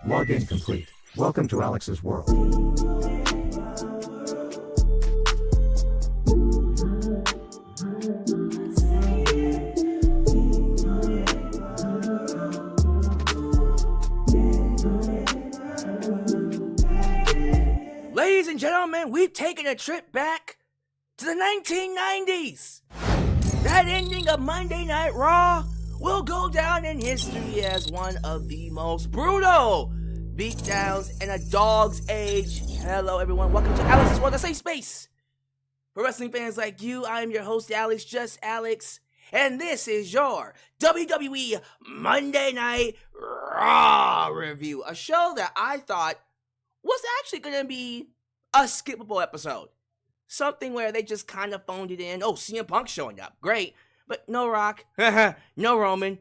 Login complete. Welcome to Alyx's world. Ladies and gentlemen, we've taken a trip back to the 1990s. That ending of Monday Night Raw will go down in history as one of the most brutal beatdowns in a dog's age. Hello everyone, welcome to Alyx's World, a safe space for wrestling fans like you. I am your host, Alyx, just Alyx, and this is your WWE Monday Night Raw review. A show that I thought was actually going to be a skippable episode. Something where they just kind of phoned it in. Oh, CM Punk showing up. Great. But no Rock. No Roman.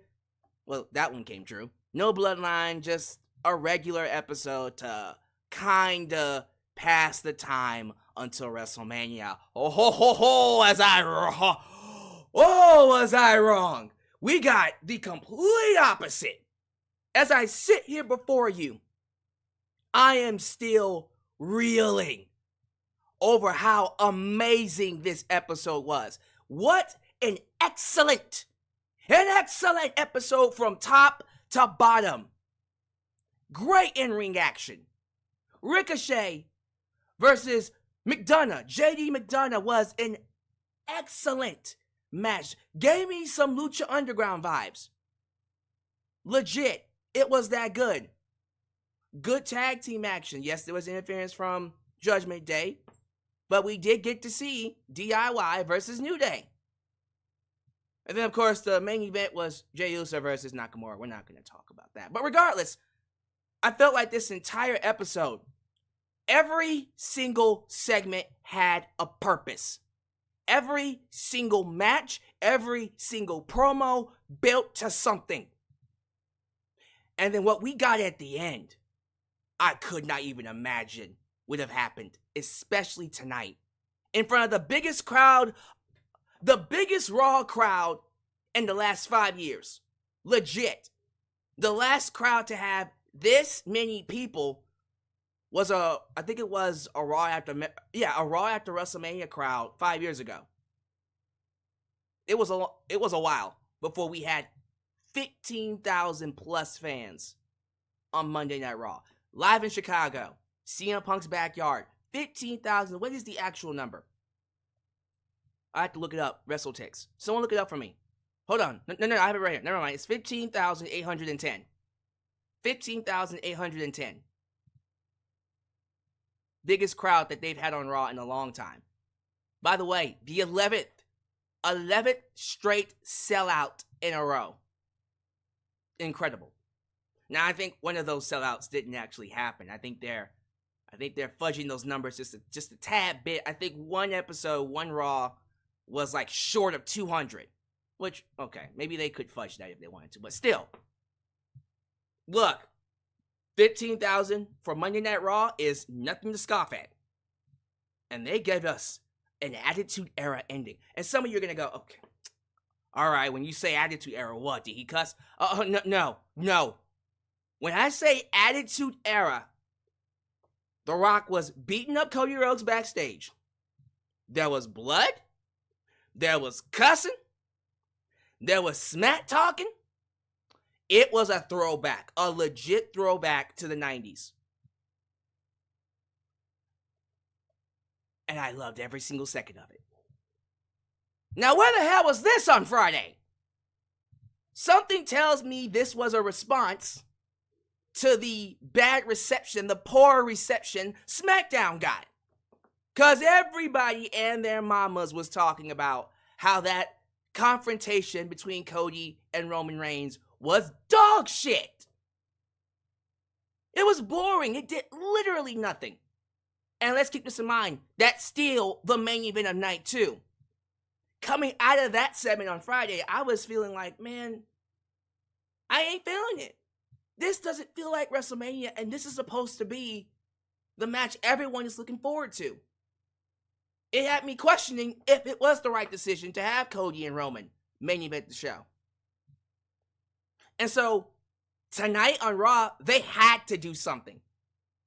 Well, that one came true. No Bloodline. Just a regular episode to kind of pass the time until WrestleMania. Oh, ho, ho, ho, was I wrong. We got the complete opposite. As I sit here before you, I am still reeling over how amazing this episode was. What an excellent episode from top to bottom. Great in-ring action. Ricochet versus McDonagh. JD McDonagh was an excellent match. Gave me some Lucha Underground vibes. Legit, it was that good. Good tag team action. Yes, there was interference from Judgment Day, but we did get to see DIY versus New Day. And then, of course, the main event was Jey Uso versus Nakamura. We're not going to talk about that. But regardless, I felt like this entire episode, every single segment had a purpose. Every single match, every single promo built to something. And then what we got at the end, I could not even imagine would have happened, especially tonight, in front of the biggest crowd, the biggest Raw crowd in the last 5 years. Legit. The last crowd to have this many people was I think it was a Raw after WrestleMania crowd 5 years ago. It was a while before we had 15,000 plus fans on Monday Night Raw. Live in Chicago, CM Punk's backyard, 15,000. What is the actual number? I have to look it up. WrestleTix. Someone look it up for me. Hold on. No, I have it right here. Never mind. It's 15,810. 15,810. Biggest crowd that they've had on Raw in a long time. By the way, the 11th straight sellout in a row. Incredible. Now, I think one of those sellouts didn't actually happen. I think they're fudging those numbers just a tad bit. I think one episode, one Raw, was like short of 200. Which, okay, maybe they could fudge that if they wanted to. But still, look, 15,000 for Monday Night Raw is nothing to scoff at. And they gave us an Attitude Era ending. And some of you are going to go, okay, all right, when you say Attitude Era, what? Did he cuss? No. When I say Attitude Era, The Rock was beating up Cody Rhodes backstage. There was blood. There was cussing. There was smack talking. It was a throwback, a legit throwback to the 90s. And I loved every single second of it. Now, where the hell was this on Friday? Something tells me this was a response to the bad reception, the poor reception SmackDown got. Because everybody and their mamas was talking about how that confrontation between Cody and Roman Reigns was dog shit. It was boring. It did literally nothing. And let's keep this in mind. That's still the main event of night 2. Coming out of that segment on Friday, I was feeling like, man, I ain't feeling it. This doesn't feel like WrestleMania, and this is supposed to be the match everyone is looking forward to. It had me questioning if it was the right decision to have Cody and Roman main event the show. And so, tonight on Raw, they had to do something.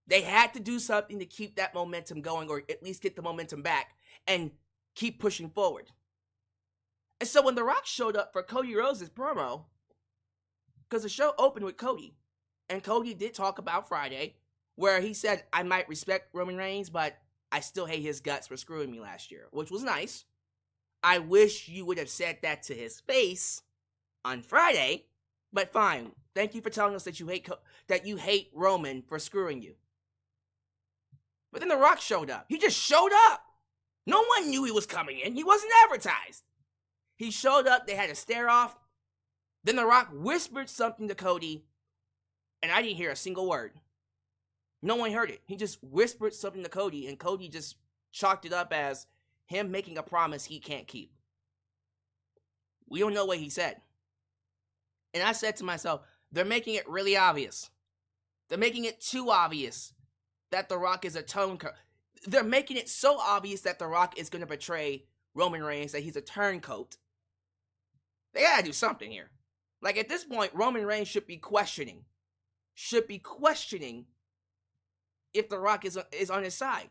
They had to do something to keep that momentum going, or at least get the momentum back and keep pushing forward. And so when The Rock showed up for Cody Rhodes' promo, because the show opened with Cody, and Cody did talk about Friday, where he said, I might respect Roman Reigns, but I still hate his guts for screwing me last year, which was nice. I wish you would have said that to his face on Friday, but fine. Thank you for telling us that you hate Roman for screwing you. But then The Rock showed up. He just showed up. No one knew he was coming in. He wasn't advertised. He showed up. They had a stare off. Then The Rock whispered something to Cody, and I didn't hear a single word. No one heard it. He just whispered something to Cody, and Cody just chalked it up as him making a promise he can't keep. We don't know what he said. And I said to myself, they're making it really obvious. They're making it too obvious that The Rock is a turncoat. They're making it so obvious that The Rock is going to betray Roman Reigns, that he's a turncoat. They gotta do something here. Like, at this point, Roman Reigns should be questioning if The Rock is on his side.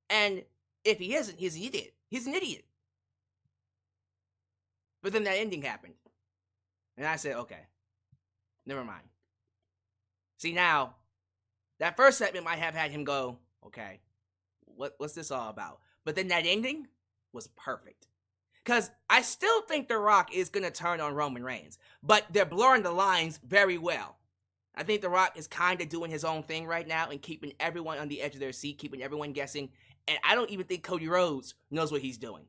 And if he isn't, he's an idiot. He's an idiot. But then that ending happened. And I said, okay, never mind. See, now, that first segment might have had him go, okay, what's this all about? But then that ending was perfect. Because I still think The Rock is going to turn on Roman Reigns. But they're blurring the lines very well. I think The Rock is kind of doing his own thing right now and keeping everyone on the edge of their seat, keeping everyone guessing. And I don't even think Cody Rhodes knows what he's doing,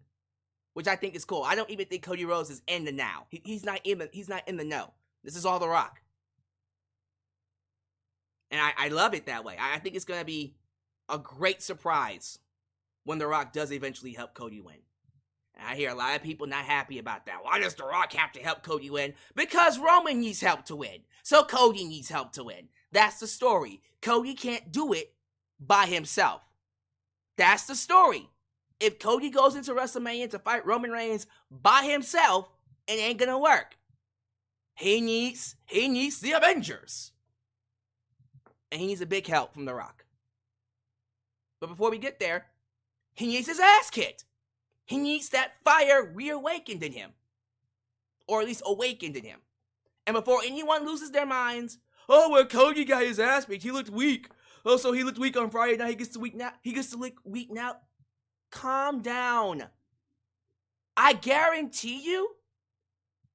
which I think is cool. I don't even think Cody Rhodes is in the now. He's not in the know. This is all The Rock. And I love it that way. I think it's going to be a great surprise when The Rock does eventually help Cody win. And I hear a lot of people not happy about that. Why does The Rock have to help Cody win? Because Roman needs help to win. So Cody needs help to win. That's the story. Cody can't do it by himself. That's the story. If Cody goes into WrestleMania to fight Roman Reigns by himself, it ain't gonna work. He needs the Avengers. And he needs a big help from The Rock. But before we get there, he needs his ass kicked. He needs that fire reawakened in him. Or at least awakened in him. And before anyone loses their minds, oh, well, Cody got his ass kicked. He looked weak. Oh, so he looked weak on Friday. Now he gets to weak now. He gets to look weak now. Calm down. I guarantee you,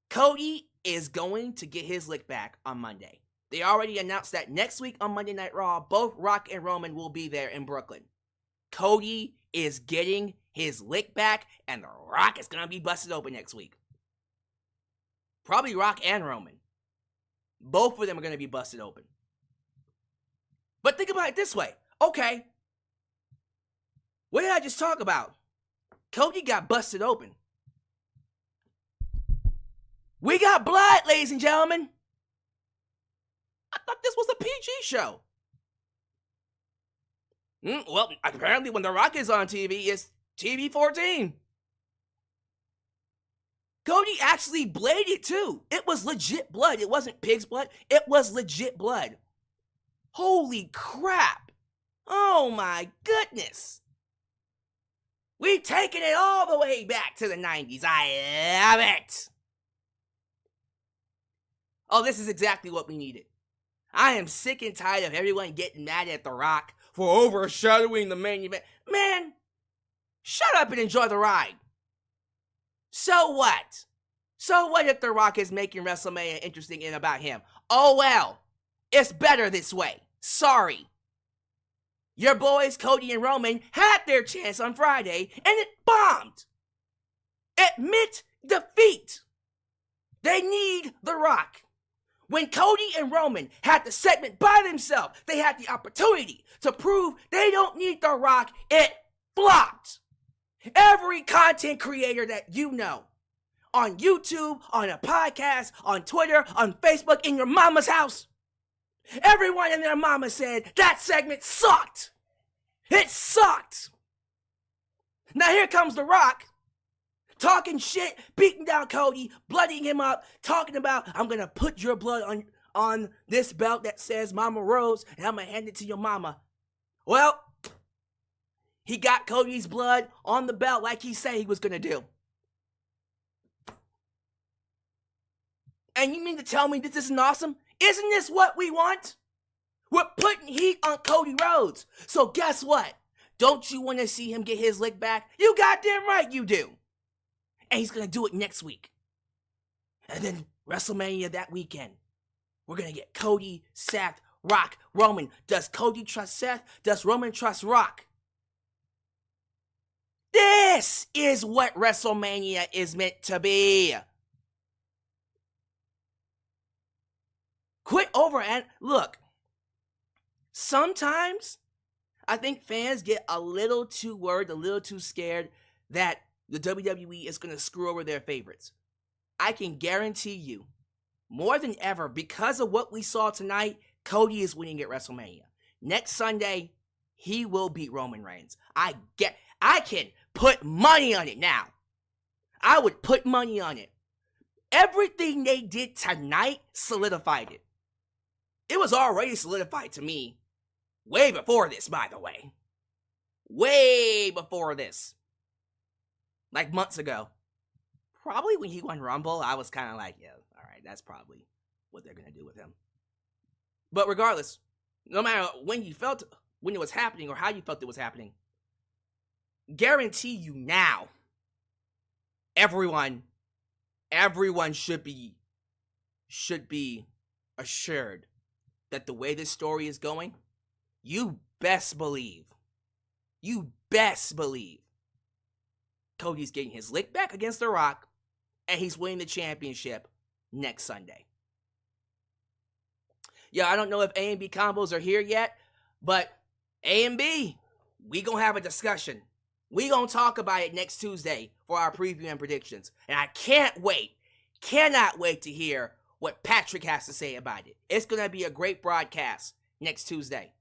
Cody is going to get his lick back on Monday. They already announced that next week on Monday Night Raw, both Rock and Roman will be there in Brooklyn. Cody is getting his lick back, and The Rock is going to be busted open next week. Probably Rock and Roman. Both of them are going to be busted open. But think about it this way. Okay. What did I just talk about? Cody got busted open. We got blood, ladies and gentlemen. I thought this was a PG show. Well, apparently when The Rock is on TV, it's TV-14. Cody actually bladed too. It was legit blood. It wasn't pig's blood. It was legit blood. Holy crap. Oh my goodness. We've taken it all the way back to the 90s. I love it. Oh, this is exactly what we needed. I am sick and tired of everyone getting mad at The Rock for overshadowing the main event. Man, shut up and enjoy the ride. So what? So what if The Rock is making WrestleMania interesting and about him? Oh well, it's better this way. Sorry. Your boys, Cody and Roman, had their chance on Friday, and it bombed. Admit defeat. They need The Rock. When Cody and Roman had the segment by themselves, they had the opportunity to prove they don't need The Rock. It flopped. Every content creator that you know, on YouTube, on a podcast, on Twitter, on Facebook, in your mama's house, everyone and their mama said that segment sucked. It sucked. Now here comes The Rock, talking shit, beating down Cody, blooding him up, talking about, I'm going to put your blood on this belt that says Mama Rose, and I'm going to hand it to your mama. Well, he got Cody's blood on the belt like he said he was going to do. And you mean to tell me this isn't awesome? Isn't this what we want? We're putting heat on Cody Rhodes. So guess what? Don't you want to see him get his lick back? You goddamn right you do. And he's going to do it next week. And then WrestleMania that weekend. We're going to get Cody, Seth, Rock, Roman. Does Cody trust Seth? Does Roman trust Rock? This is what WrestleMania is meant to be. Quit over and look. Sometimes I think fans get a little too worried, a little too scared that the WWE is going to screw over their favorites. I can guarantee you, more than ever, because of what we saw tonight, Cody is winning at WrestleMania. Next Sunday, he will beat Roman Reigns. I can put money on it now. I would put money on it. Everything they did tonight solidified it. It was already solidified to me way before this, by the way. Way before this. Like months ago. Probably when he won Rumble, I was kind of like, yeah, all right, that's probably what they're going to do with him. But regardless, no matter when you felt, when it was happening or how you felt it was happening, guarantee you now, everyone should be assured that the way this story is going, you best believe Cody's getting his lick back against The Rock, and he's winning the championship next Sunday. Yeah, I don't know if A and B combos are here yet, but A and B, we gonna have a discussion. We gonna talk about it next Tuesday for our preview and predictions. And I cannot wait to hear what Patrick has to say about it. It's gonna be a great broadcast next Tuesday.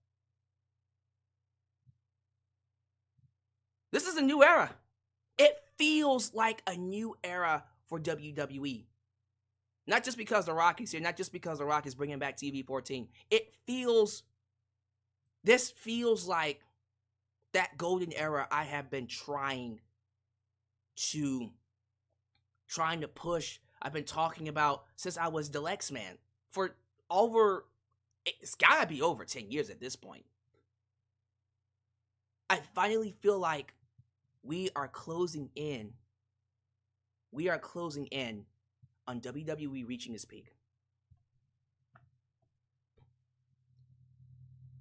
This is a new era. It feels like a new era for WWE. Not just because The Rock is here, not just because The Rock is bringing back TV 14. This feels like that golden era I have been trying to push. I've been talking about since I was Deluxe Man for it's gotta be over 10 years at this point. I finally feel like we are closing in on WWE reaching its peak.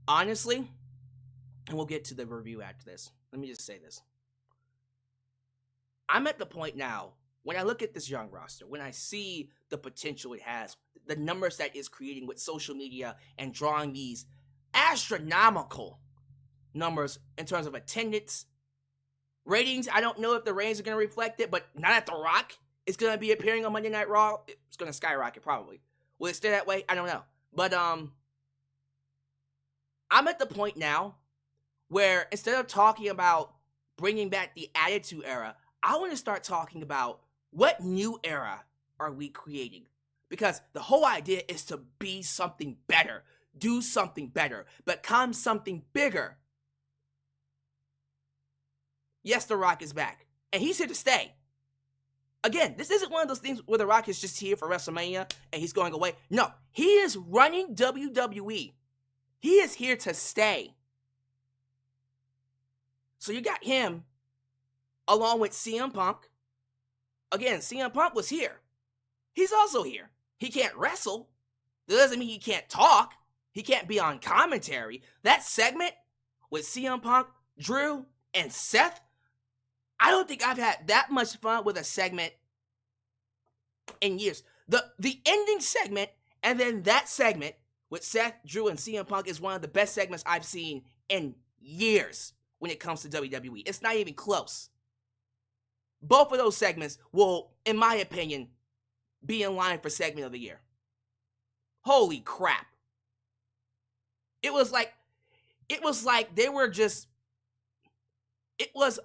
Honestly, and we'll get to the review after this. Let me just say this. I'm at the point now, when I look at this young roster, when I see the potential it has, the numbers that it's creating with social media and drawing these astronomical numbers in terms of attendance, ratings. I don't know if the ratings are going to reflect it, but now that The Rock is going to be appearing on Monday Night Raw, it's going to skyrocket probably. Will it stay that way? I don't know. But I'm at the point now where instead of talking about bringing back the Attitude Era, I want to start talking about what new era are we creating? Because the whole idea is to be something better, do something better, become something bigger. Yes, The Rock is back, and he's here to stay. Again, this isn't one of those things where The Rock is just here for WrestleMania and he's going away. No, he is running WWE. He is here to stay. So you got him along with CM Punk. Again, CM Punk was here. He's also here. He can't wrestle. That doesn't mean he can't talk. He can't be on commentary. That segment with CM Punk, Drew, and Seth, I don't think I've had that much fun with a segment in years. The ending segment and then that segment with Seth, Drew, and CM Punk is one of the best segments I've seen in years when it comes to WWE. It's not even close. Both of those segments will, in my opinion, be in line for segment of the year. Holy crap. It was like they were just, it was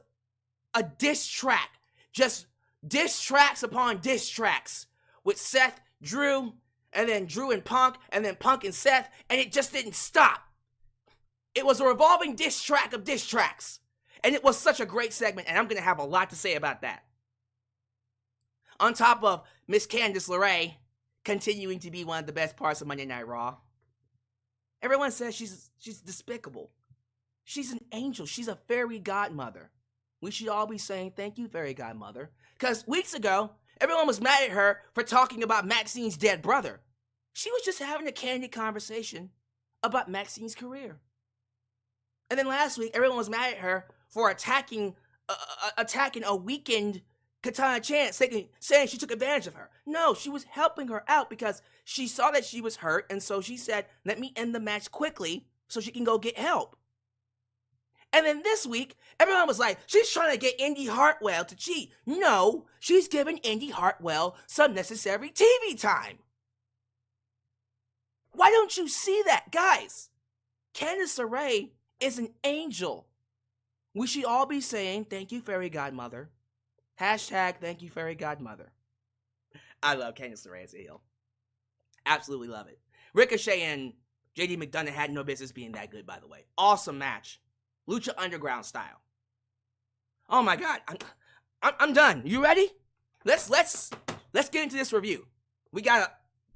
a diss track. Just diss tracks upon diss tracks with Seth, Drew, and then Drew and Punk, and then Punk and Seth, and it just didn't stop. It was a revolving diss track of diss tracks. And it was such a great segment, and I'm going to have a lot to say about that. On top of Miss Candice LeRae continuing to be one of the best parts of Monday Night Raw, everyone says she's despicable. She's an angel. She's a fairy godmother. We should all be saying thank you, fairy godmother. Because weeks ago, everyone was mad at her for talking about Maxine's dead brother. She was just having a candid conversation about Maxine's career. And then last week, everyone was mad at her for attacking a weakened Katana Chance, saying she took advantage of her. No, she was helping her out because she saw that she was hurt, and so she said, let me end the match quickly so she can go get help. And then this week, everyone was like, she's trying to get Indy Hartwell to cheat. No, she's giving Indy Hartwell some necessary TV time. Why don't you see that, guys? Candice LeRae is an angel. We should all be saying, thank you, fairy godmother. Hashtag, thank you, fairy godmother. I love Candice LeRae as a heel. Absolutely love it. Ricochet and JD McDonagh had no business being that good, by the way. Awesome match. Lucha Underground style. Oh my God, I'm done. You ready? Let's get into this review. We gotta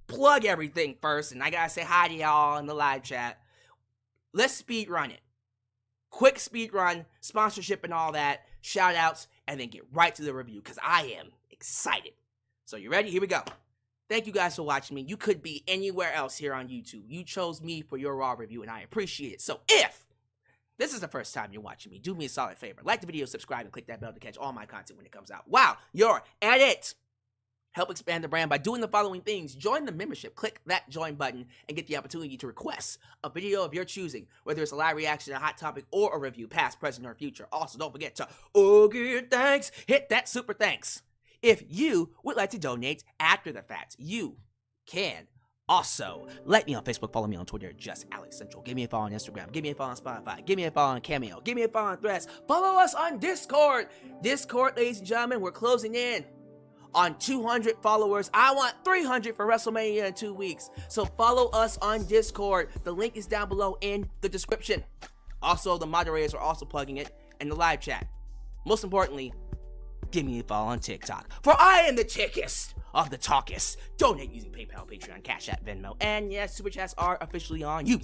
plug everything first, and I gotta say hi to y'all in the live chat. Let's speed run it. Quick speed run, sponsorship and all that, shout outs, and then get right to the review because I am excited. So you ready? Here we go. Thank you guys for watching me. You could be anywhere else here on YouTube. You chose me for your Raw review, and I appreciate it. So if this is the first time you're watching me, do me a solid favor. Like the video, subscribe, and click that bell to catch all my content when it comes out. Wow, you're at it. Help expand the brand by doing the following things. Join the membership. Click that join button and get the opportunity to request a video of your choosing, whether it's a live reaction, a hot topic, or a review, past, present, or future. Also, don't forget to give thanks. Hit that super thanks. If you would like to donate after the fact, you can also like me on Facebook, follow me on Twitter, just Alex Central. Give me a follow on Instagram. Give me a follow on Spotify. Give me a follow on Cameo. Give me a follow on Threads. Follow us on Discord. Discord, ladies and gentlemen, we're closing in on 200 followers. I want 300 for WrestleMania in 2 weeks. So follow us on Discord. The link is down below in the description. Also, the moderators are also plugging it in the live chat. Most importantly, give me a follow on TikTok. For I am the tickest of the talkest. Donate using PayPal, Patreon, Cash App, Venmo, and yes, Super Chats are officially on. You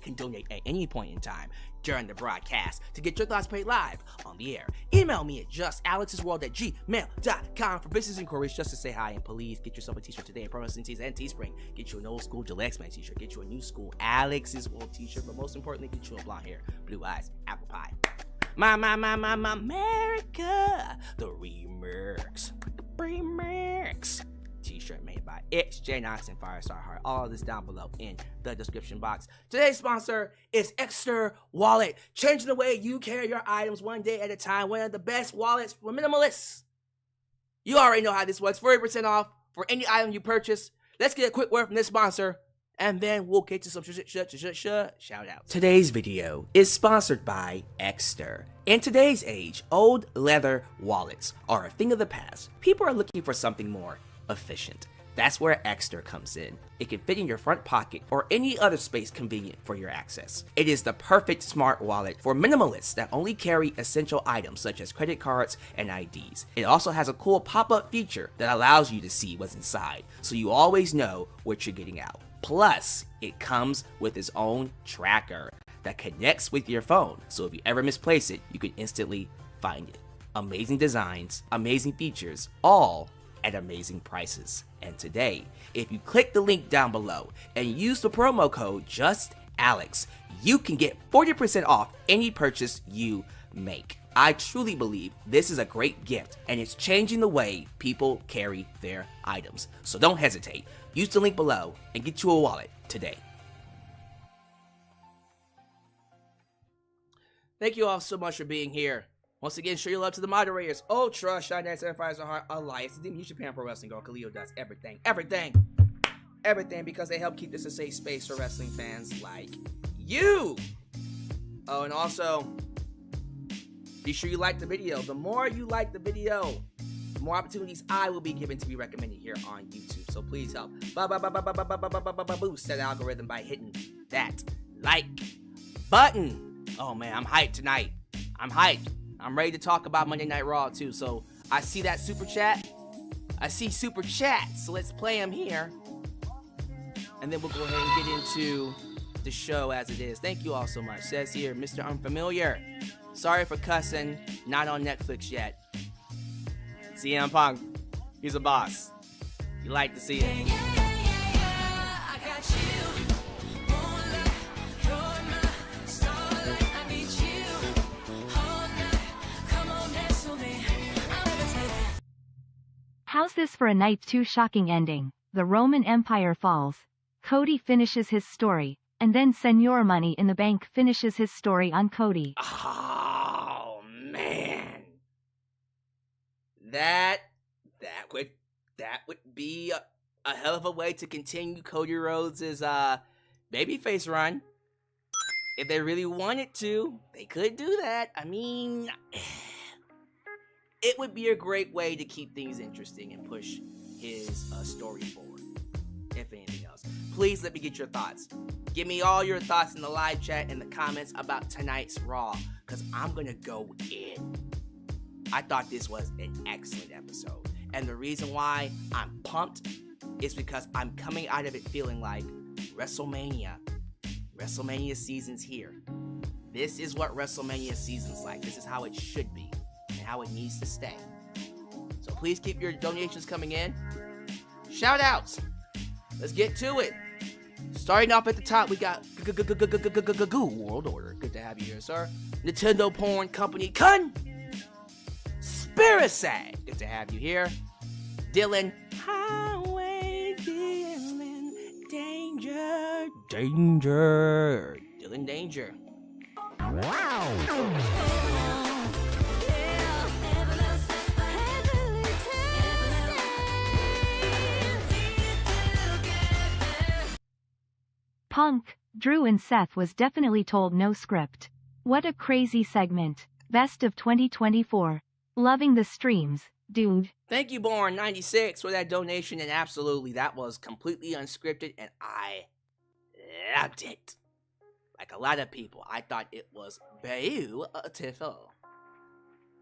can donate at any point in time during the broadcast to get your thoughts played live on the air. Email me at justalexsworld@gmail.com for business inquiries, just to say hi, and please get yourself a t-shirt today at Pro Wrestling Tees and Teespring. Get you an old school Gillette Man t-shirt, get you a new school Alex's World t-shirt, but most importantly, get you a blonde hair, blue eyes, apple pie. My America, the remix t-shirt made by J Knox and Firestar Heart. All of this down below in the description box. Today's sponsor is Extra Wallet, changing the way you carry your items one day at a time. One of the best wallets for minimalists. You already know how this works. 40% off for any item you purchase. Let's get a quick word from this sponsor, and then we'll get to some shout out. Today's video is sponsored by Exter. In today's age, old leather wallets are a thing of the past. People are looking for something more efficient. That's where Exter comes in. It can fit in your front pocket or any other space convenient for your access. It is the perfect smart wallet for minimalists that only carry essential items such as credit cards and IDs. It also has a cool pop-up feature that allows you to see what's inside, so you always know what you're getting out. Plus, it comes with its own tracker that connects with your phone, so if you ever misplace it, you can instantly find it. Amazing designs, amazing features, all at amazing prices. And today, if you click the link down below and use the promo code JustAlex, you can get 40% off any purchase you make. I truly believe this is a great gift, and it's changing the way people carry their items. So don't hesitate. Use the link below and get you a wallet today. Thank you all so much for being here. Once again, show your love to the moderators. Ultra, Shine Dance, Advertised, Alliance, the New Japan Pro Wrestling Girl, Khalil does everything, because they help keep this a safe space for wrestling fans like you. Oh, and also, be sure you like the video. The more you like the video, the more opportunities I will be given to be recommended here on YouTube. So please help boost that algorithm by hitting that like button. Oh man, I'm hyped tonight. I'm hyped. I'm ready to talk about Monday Night Raw too. So I see that super chat. I see super chats. So let's play them here. And then we'll go ahead and get into the show as it is. Thank you all so much. Says here, Mr. Unfamiliar. Sorry for cussing. Not on Netflix yet. CM Punk. He's a boss. You like to see it. How's this for a Night 2 shocking ending? The Roman Empire falls. Cody finishes his story, and then Senor Money in the Bank finishes his story on Cody. Oh man, that would be a hell of a way to continue Cody Rhodes' babyface run. If they really wanted to, they could do that. I mean, it would be a great way to keep things interesting and push his story forward, if anything else. Please let me get your thoughts. Give me all your thoughts in the live chat and the comments about tonight's Raw, because I'm going to go in. I thought this was an excellent episode. And the reason why I'm pumped is because I'm coming out of it feeling like WrestleMania season's here. This is what WrestleMania season's like. This is how it should be and how it needs to stay. So please keep your donations coming in. Shout outs. Let's get to it. Starting off at the top, we got World Order. Good to have you here, sir. Nintendo Porn Company Conspiracy. Good to have you here. Dylan. Highway Dylan. Danger. Dylan Danger. Wow. Punk, Drew and Seth was definitely told no script. What a crazy segment. Best of 2024. Loving the streams, dude. Thank you, Born96, for that donation, and absolutely, that was completely unscripted, and I loved it. Like a lot of people, I thought it was beautiful.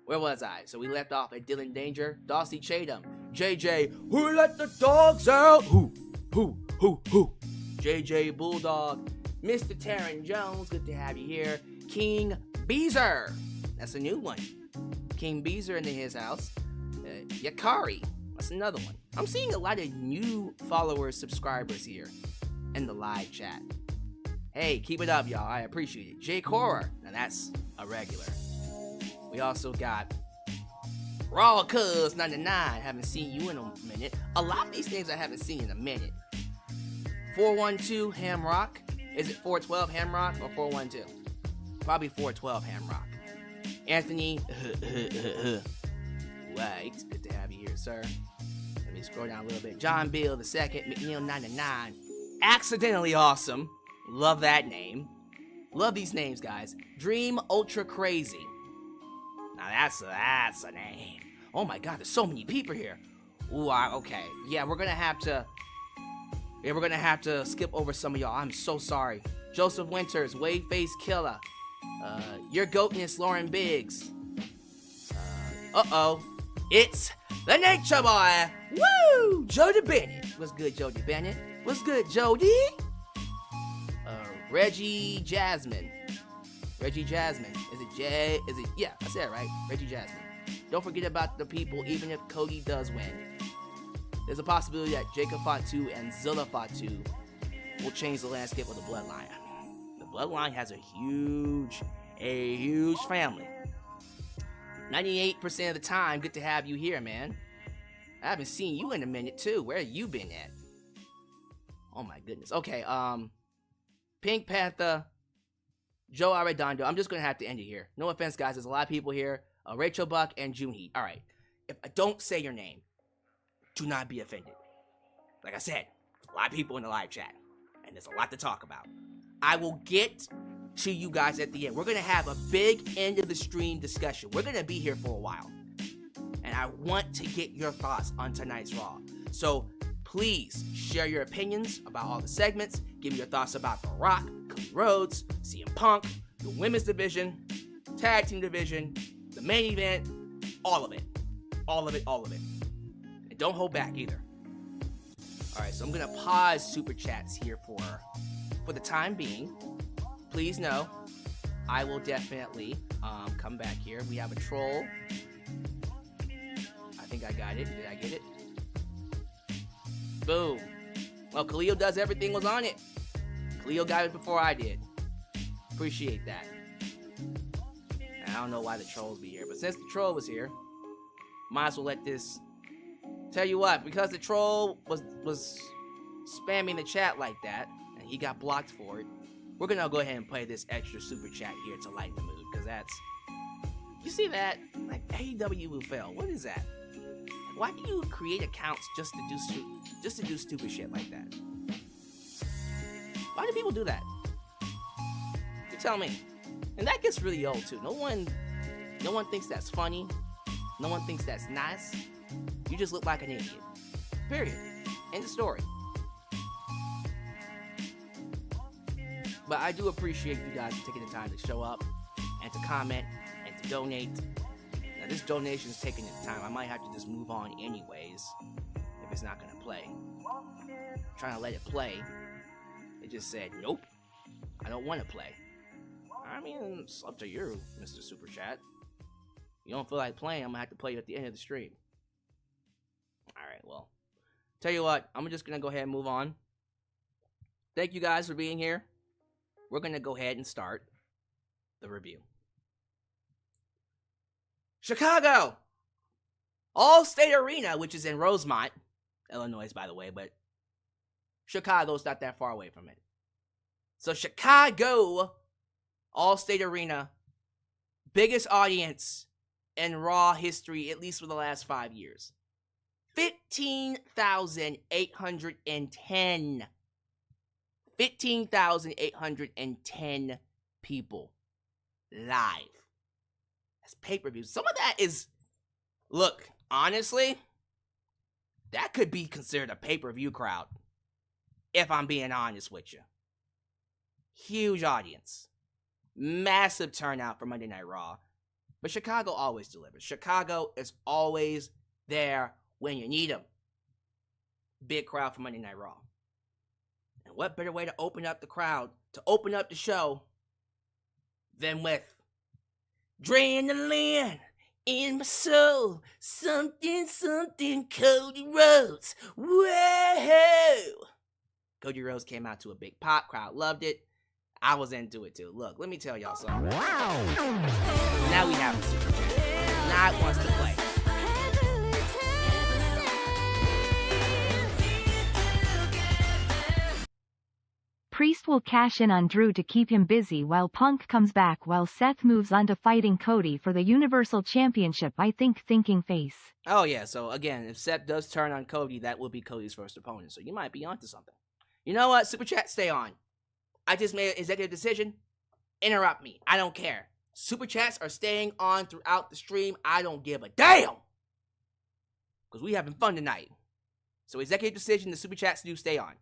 Where was I? So we left off at Dylan Danger, Dawsey Chatham, JJ, who let the dogs out? Who? JJ Bulldog, Mr. Taryn Jones, good to have you here. King Beezer, that's a new one. King Beezer into his house. Yakari, that's another one. I'm seeing a lot of new followers, subscribers here in the live chat. Hey, keep it up, y'all. I appreciate it. Jake Horror, now that's a regular. We also got Raw Cuz 99. Haven't seen you in a minute. A lot of these things I haven't seen in a minute. 412 Hamrock. Is it 412 Hamrock or 412? Probably 412 Hamrock. Anthony. Right. Good to have you here, sir. Let me scroll down a little bit. John Bill II. McNeil 99. Accidentally Awesome. Love that name. Love these names, guys. Dream Ultra Crazy. Now that's a name. Oh my God, there's so many people here. Ooh, okay. Yeah, we're gonna have to skip over some of y'all. I'm so sorry. Joseph Winters, Wave Face Killer. Your Goatness, Lauren Biggs. It's the Nature Boy. Woo! Jody Bennett. What's good, Jody Bennett? What's good, Jody? Reggie Jasmine. Reggie Jasmine. Yeah, I said it right. Reggie Jasmine. Don't forget about the people, even if Cody does win. There's a possibility that Jacob Fatu and Zilla Fatu will change the landscape of the Bloodline. The Bloodline has a huge family. 98% of the time, good to have you here, man. I haven't seen you in a minute, too. Where have you been at? Oh, my goodness. Okay, Pink Panther, Joe Arredondo. I'm just going to have to end it here. No offense, guys. There's a lot of people here. Rachel Buck and June Heat. All right. If I don't say your name, do not be offended. Like I said, a lot of people in the live chat, and there's a lot to talk about. I will get to you guys at the end. We're going to have a big end of the stream discussion. We're going to be here for a while. and I want to get your thoughts on tonight's Raw. So please share your opinions about all the segments. Give me your thoughts about The Rock, Cody Rhodes, CM Punk, the women's division, tag team division, the main event, all of it. All of it, all of it. And don't hold back either. Alright, so I'm going to pause Super Chats here for the time being. Please know, I will definitely come back here. We have a troll. I think I got it. Did I get it? Boom. Well, Khalil does everything was on it. Khalil got it before I did. Appreciate that. And I don't know why the trolls be here, but since the troll was here, might as well let this... Tell you what, because the troll was spamming the chat like that, and he got blocked for it, we're gonna go ahead and play this extra super chat here to lighten the mood, because that's... You see that? Like, AEW will fail. What is that? Why do you create accounts just to do stupid shit like that? Why do people do that? You tell me. And that gets really old too. No one thinks that's funny. No one thinks that's nice. You just look like an idiot. Period. End of story. But I do appreciate you guys taking the time to show up and to comment and to donate. Now this donation is taking its time. I might have to just move on anyways if it's not gonna play. I'm trying to let it play. It just said, nope, I don't want to play. I mean, it's up to you, Mr. Super Chat. You don't feel like playing, I'm gonna have to play you at the end of the stream. Alright, well, tell you what, I'm just gonna go ahead and move on. Thank you guys for being here. We're gonna go ahead and start the review. Chicago! Allstate Arena, which is in Rosemont, Illinois, by the way, but Chicago's not that far away from it. So Chicago, Allstate Arena, biggest audience in Raw history, at least for the last 5 years. 15,810. 15,810 people live. That's pay-per-views. Some of that is, look, honestly, that could be considered a pay-per-view crowd, if I'm being honest with you. Huge audience. Massive turnout for Monday Night Raw. But Chicago always delivers. Chicago is always there when you need them. Big crowd for Monday Night Raw. And what better way to open up the crowd, to open up the show, than with Adrenaline in my soul, something, something, Cody Rhodes. Whoa! Cody Rhodes came out to a big pop, crowd loved it. I was into it too. Look, let me tell y'all something. Wow! Now we have a super chat. Now it wants to play. Priest will cash in on Drew to keep him busy while Punk comes back while Seth moves on to fighting Cody for the Universal Championship. I think thinking face. Oh yeah, so again, if Seth does turn on Cody, that will be Cody's first opponent. So you might be onto something. You know what? Super Chat, stay on. I just made an executive decision. Interrupt me. I don't care. Super Chats are staying on throughout the stream. I don't give a damn. Because we having fun tonight. So executive decision, the Super Chats do stay on.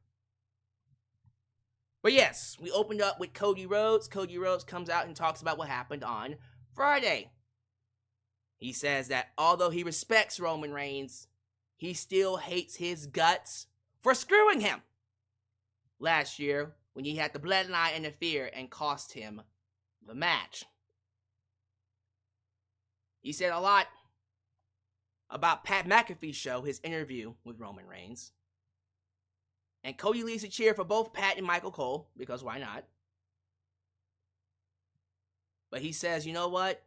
But yes, we opened up with Cody Rhodes. Cody Rhodes comes out and talks about what happened on Friday. He says that although he respects Roman Reigns, he still hates his guts for screwing him last year when he had the bloodline interfere and cost him the match. He said a lot about Pat McAfee's show, his interview with Roman Reigns. And Cody leads a cheer for both Pat and Michael Cole, because why not? But he says, you know what?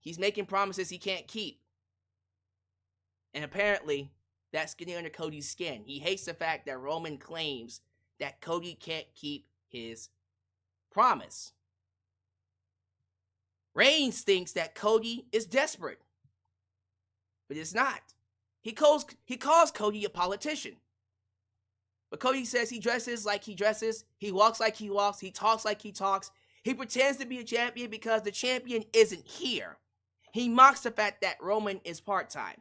He's making promises he can't keep. And apparently, that's getting under Cody's skin. He hates the fact that Roman claims that Cody can't keep his promise. Reigns thinks that Cody is desperate. But it's not. He calls Cody a politician. But Cody says he dresses like he dresses, he walks like he walks, he talks like he talks. He pretends to be a champion because the champion isn't here. He mocks the fact that Roman is part-time.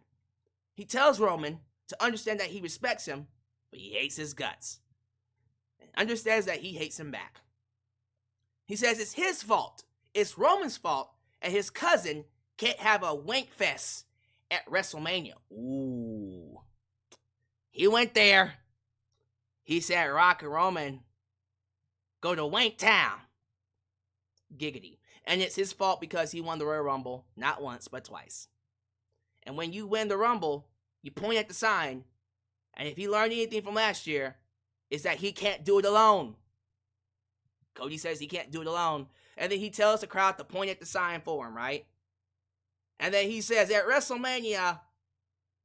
He tells Roman to understand that he respects him, but he hates his guts. And understands that he hates him back. He says it's his fault. It's Roman's fault, and his cousin can't have a wank fest at WrestleMania. Ooh. He went there. He said Rock and Roman go to Wank Town. Giggity. And it's his fault because he won the Royal Rumble not once, but twice. And when you win the Rumble, you point at the sign, and if he learned anything from last year, is that he can't do it alone. Cody says he can't do it alone. And then he tells the crowd to point at the sign for him, right? And then he says at WrestleMania,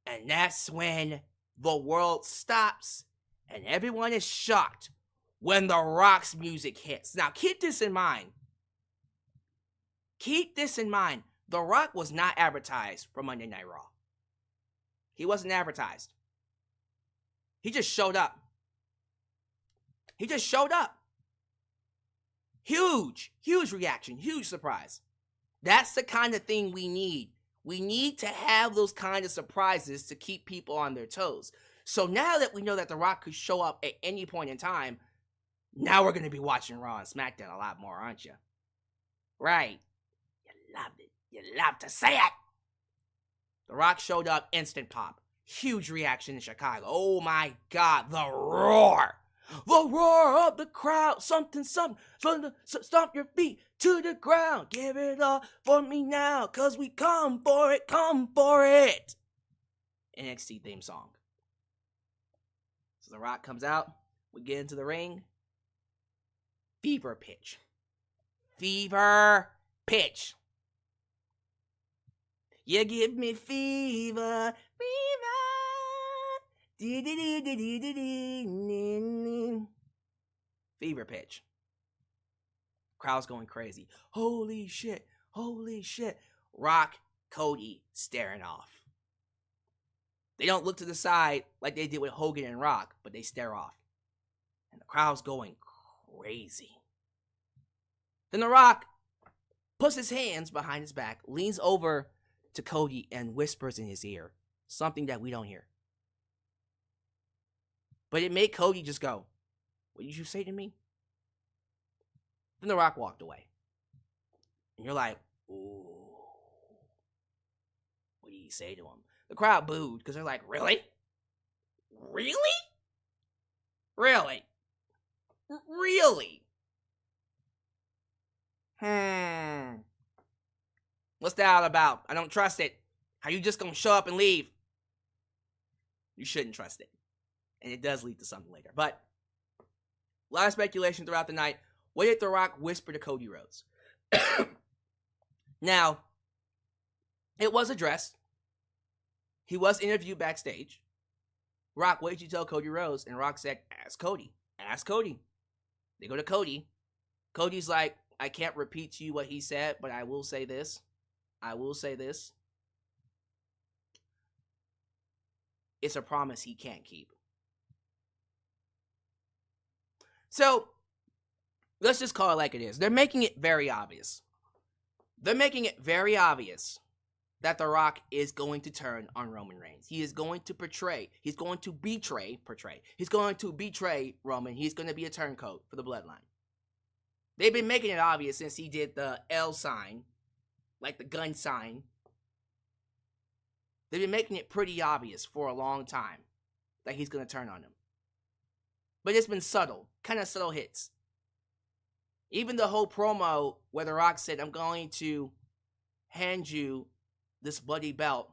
and that's when the world stops and everyone is shocked when The Rock's music hits. Now, keep this in mind. Keep this in mind. The Rock was not advertised for Monday Night Raw. He wasn't advertised. He just showed up. He just showed up. Huge reaction, huge surprise. That's the kind of thing we need. We need to have those kind of surprises to keep people on their toes. So now that we know that The Rock could show up at any point in time, now we're going to be watching Raw and SmackDown a lot more, aren't you? Right. You loved it. You love to say it. The Rock showed up, instant pop. Huge reaction in Chicago. Oh my God, the roar. The roar of the crowd. Something. Stomp your feet to the ground. Give it up for me now, cause we come for it, NXT theme song. So The Rock comes out. We get into the ring. Fever pitch. You give me fever. Fever pitch. Crowd's going crazy. Holy shit. Rock, Cody staring off. They don't look to the side like they did with Hogan and Rock, but they stare off. And the crowd's going crazy. Then The Rock puts his hands behind his back, leans over to Cody and whispers in his ear something that we don't hear. But it made Cody just go, "What did you say to me?" Then The Rock walked away. And you're like, ooh, what did he say to him? The crowd booed because they're like, really? What's that all about? I don't trust it. How you just gonna show up and leave? You shouldn't trust it. And it does lead to something later. But a lot of speculation throughout the night. What did The Rock whisper to Cody Rhodes? Now, it was addressed. He was interviewed backstage. Rock, what did you tell Cody Rhodes? And Rock said, ask Cody. They go to Cody. Cody's like, I can't repeat to you what he said, but I will say this. It's a promise he can't keep. So, let's just call it like it is. They're making it very obvious. That The Rock is going to turn on Roman Reigns. He's going to betray Roman. He's going to be a turncoat for the bloodline. They've been making it obvious since he did the L sign, like the gun sign. They've been making it pretty obvious for a long time that he's going to turn on him. But it's been subtle, kind of subtle hits. Even the whole promo where The Rock said, I'm going to hand you this bloody belt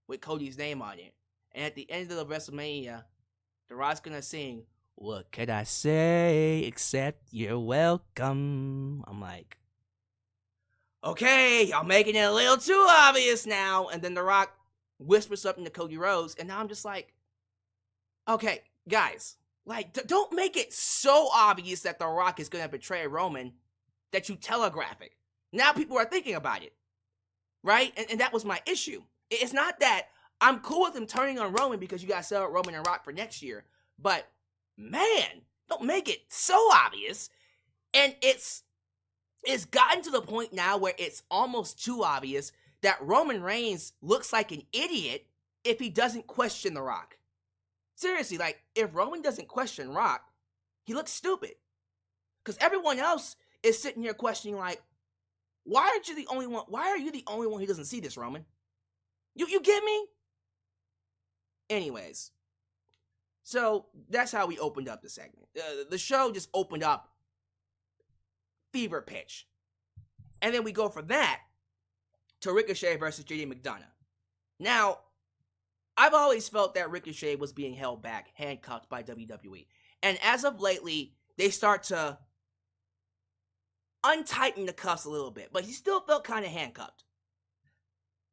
with Cody's name on it. And at the end of the WrestleMania, The Rock's going to sing, what could I say except you're welcome? I'm like, okay, y'all making it a little too obvious now. And then The Rock whispers something to Cody Rhodes. And now I'm just like, okay, guys. Like, don't make it so obvious that The Rock is going to betray Roman that you telegraph it. Now people are thinking about it, right? And that was my issue. It's not that I'm cool with him turning on Roman because you got to sell out Roman and Rock for next year. But, man, don't make it so obvious. And it's gotten to the point now where it's almost too obvious that Roman Reigns looks like an idiot if he doesn't question The Rock. Seriously, like, if Roman doesn't question Rock, he looks stupid. Because everyone else is sitting here questioning, like, why are you the only one who doesn't see this, Roman? You get me? Anyways, so that's how we opened up the segment. The show just opened up fever pitch. And then we go from that to Ricochet versus JD McDonagh. Now, I've always felt that Ricochet was being held back, handcuffed by WWE. And as of lately, they start to untighten the cuffs a little bit, but he still felt kind of handcuffed.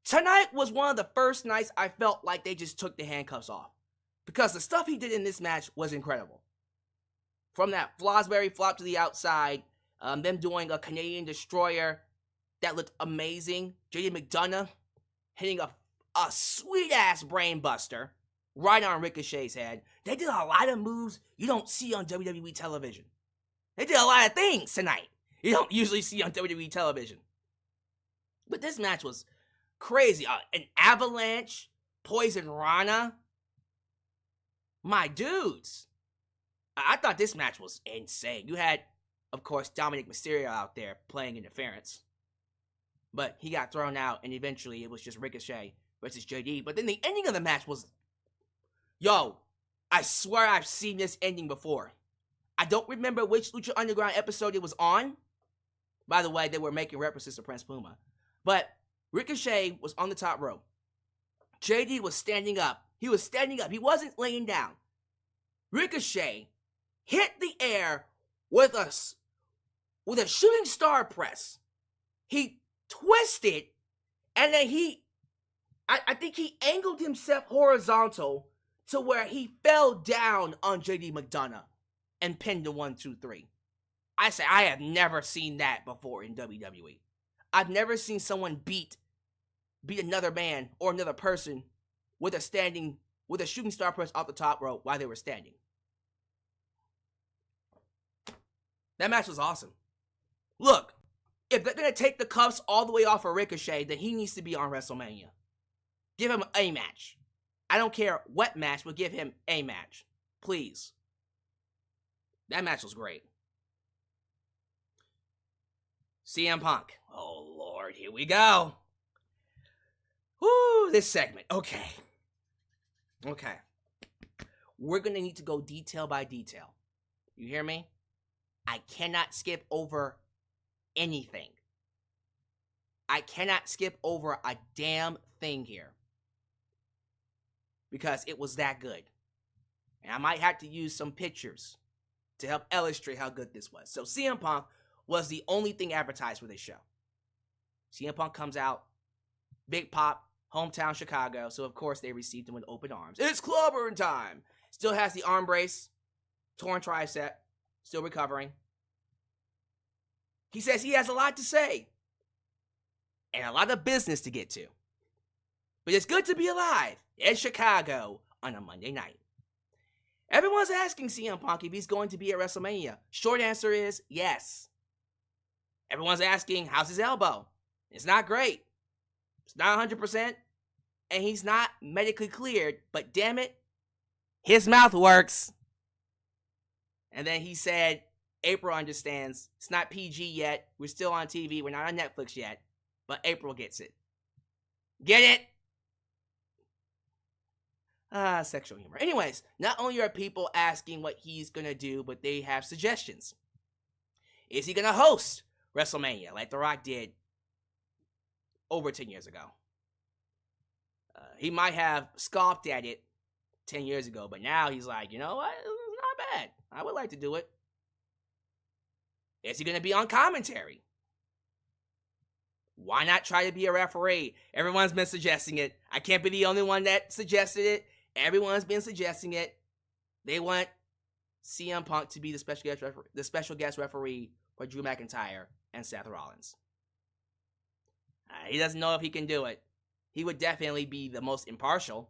Tonight was one of the first nights I felt like they just took the handcuffs off, because the stuff he did in this match was incredible. From that Fosbury flop to the outside, them doing a Canadian Destroyer that looked amazing, JD McDonagh hitting a sweet-ass brain buster right on Ricochet's head. They did a lot of moves you don't see on WWE television. They did a lot of things tonight you don't usually see on WWE television. But this match was crazy. An avalanche, Poison Rana. My dudes. I thought this match was insane. You had, of course, Dominic Mysterio out there playing interference. But he got thrown out, and eventually it was just Ricochet versus JD. But then the ending of the match was... Yo, I swear I've seen this ending before. I don't remember which Lucha Underground episode it was on. By the way, they were making references to Prince Puma. But Ricochet was on the top rope. JD was standing up. He was standing up. He wasn't laying down. Ricochet hit the air with a shooting star press. He twisted, and then I think he angled himself horizontal to where he fell down on JD McDonagh and pinned the 1, 2, 3. I say I have never seen that before in WWE. I've never seen someone beat another man or another person with a shooting star press off the top rope while they were standing. That match was awesome. Look, if they're going to take the cuffs all the way off of Ricochet, then he needs to be on WrestleMania. Give him a match. I don't care what match, but give him a match. Please. That match was great. CM Punk. Oh, Lord, here we go. Woo, this segment. Okay. We're going to need to go detail by detail. You hear me? I cannot skip over anything. I cannot skip over a damn thing here. Because it was that good. And I might have to use some pictures to help illustrate how good this was. So CM Punk was the only thing advertised for this show. CM Punk comes out, big pop, hometown Chicago, so of course they received him with open arms. It's clobbering time! Still has the arm brace, torn tricep, still recovering. He says he has a lot to say, and a lot of business to get to. But it's good to be alive in Chicago on a Monday night. Everyone's asking CM Punk if he's going to be at WrestleMania. Short answer is yes. Everyone's asking, how's his elbow? It's not great. It's not 100%. And he's not medically cleared. But damn it, his mouth works. And then he said, April understands. It's not PG yet. We're still on TV. We're not on Netflix yet. But April gets it. Get it? Sexual humor. Anyways, not only are people asking what he's going to do, but they have suggestions. Is he going to host WrestleMania like The Rock did over 10 years ago? He might have scoffed at it 10 years ago, but now he's like, you know what? It's not bad. I would like to do it. Is he going to be on commentary? Why not try to be a referee? Everyone's been suggesting it. I can't be the only one that suggested it. Everyone's been suggesting it. They want CM Punk to be the special guest referee for Drew McIntyre and Seth Rollins. He doesn't know if he can do it. He would definitely be the most impartial.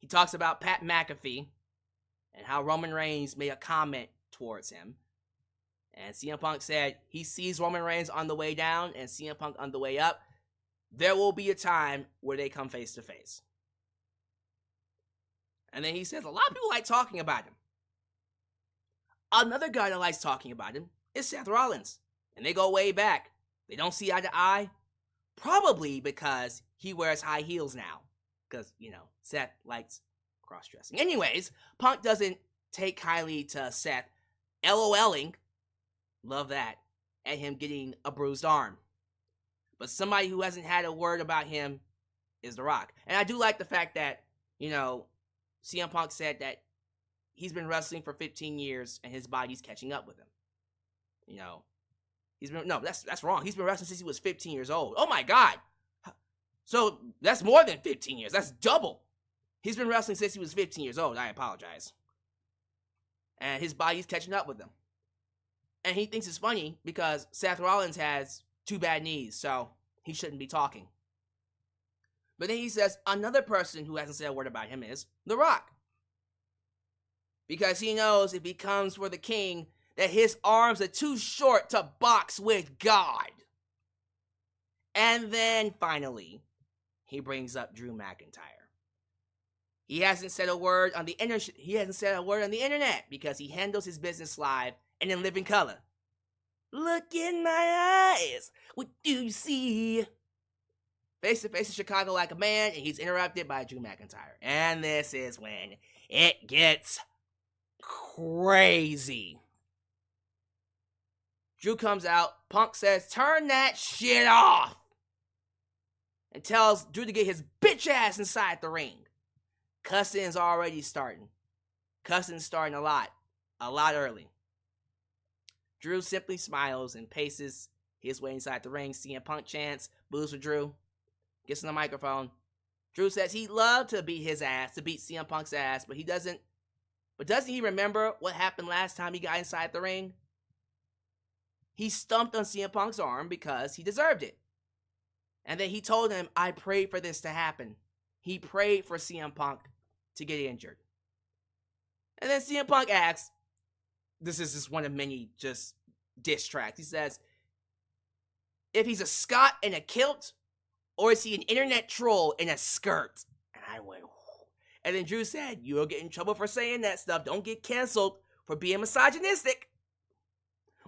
He talks about Pat McAfee and how Roman Reigns made a comment towards him. And CM Punk said he sees Roman Reigns on the way down and CM Punk on the way up. There will be a time where they come face to face. And then he says a lot of people like talking about him. Another guy that likes talking about him is Seth Rollins. And they go way back. They don't see eye to eye. Probably because he wears high heels now. Because, Seth likes cross-dressing. Anyways, Punk doesn't take kindly to Seth LOLing, love that, at him getting a bruised arm. But somebody who hasn't had a word about him is The Rock. And I do like the fact that, CM Punk said that he's been wrestling for 15 years and his body's catching up with him. That's wrong. He's been wrestling since he was 15 years old. Oh my God. So that's more than 15 years. That's double. He's been wrestling since he was 15 years old. I apologize. And his body's catching up with him. And he thinks it's funny because Seth Rollins has 2 bad knees, so he shouldn't be talking. But then he says another person who hasn't said a word about him is The Rock. Because he knows if he comes for the king, that his arms are too short to box with God. And then finally, he brings up Drew McIntyre. He hasn't said a word on the internet because he handles his business live and in living color. Look in my eyes. What do you see? Face to face in Chicago like a man, and he's interrupted by Drew McIntyre. And this is when it gets crazy. Drew comes out. Punk says, "Turn that shit off." And tells Drew to get his bitch ass inside the ring. Cussing's already starting. Cussing's starting a lot early. Drew simply smiles and paces his way inside the ring. CM Punk chants, boos for Drew. Gets on the microphone. Drew says he'd love to beat CM Punk's ass, but he doesn't. But doesn't he remember what happened last time he got inside the ring? He stomped on CM Punk's arm because he deserved it. And then he told him, I prayed for this to happen. He prayed for CM Punk to get injured. And then CM Punk asks, this is just one of many just diss tracks. He says, if he's a Scot in a kilt, or is he an internet troll in a skirt? And I went, whoo. And then Drew said, you'll get in trouble for saying that stuff. Don't get canceled for being misogynistic.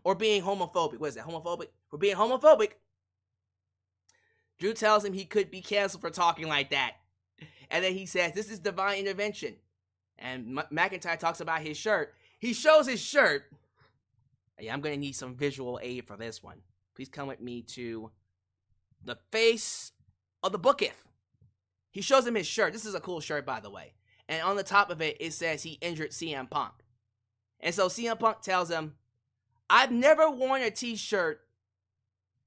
Or being homophobic. What is that, homophobic? For being homophobic. Drew tells him he could be canceled for talking like that. And then he says, this is divine intervention. And McIntyre talks about his shirt. He shows his shirt. Yeah, I'm going to need some visual aid for this one. Please come with me to the face of the booketh. He shows him his shirt. This is a cool shirt, by the way. And on the top of it, it says he injured CM Punk. And so CM Punk tells him, I've never worn a t-shirt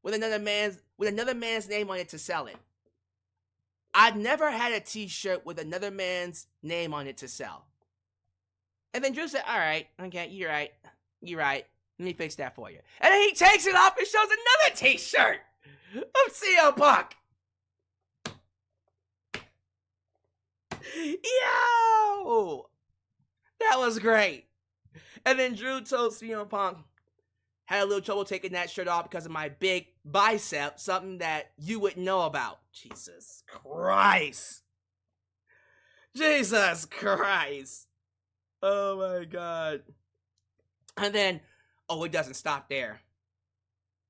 with another man's name on it to sell it. I've never had a t-shirt with another man's name on it to sell. And then Drew said, all right, okay, you're right. Let me fix that for you. And then he takes it off and shows another t-shirt of CM Punk. Yo! That was great. And then Drew told CM Punk, had a little trouble taking that shirt off because of my big bicep, something that you wouldn't know about. Jesus Christ. Jesus Christ. Oh my God. And then, it doesn't stop there.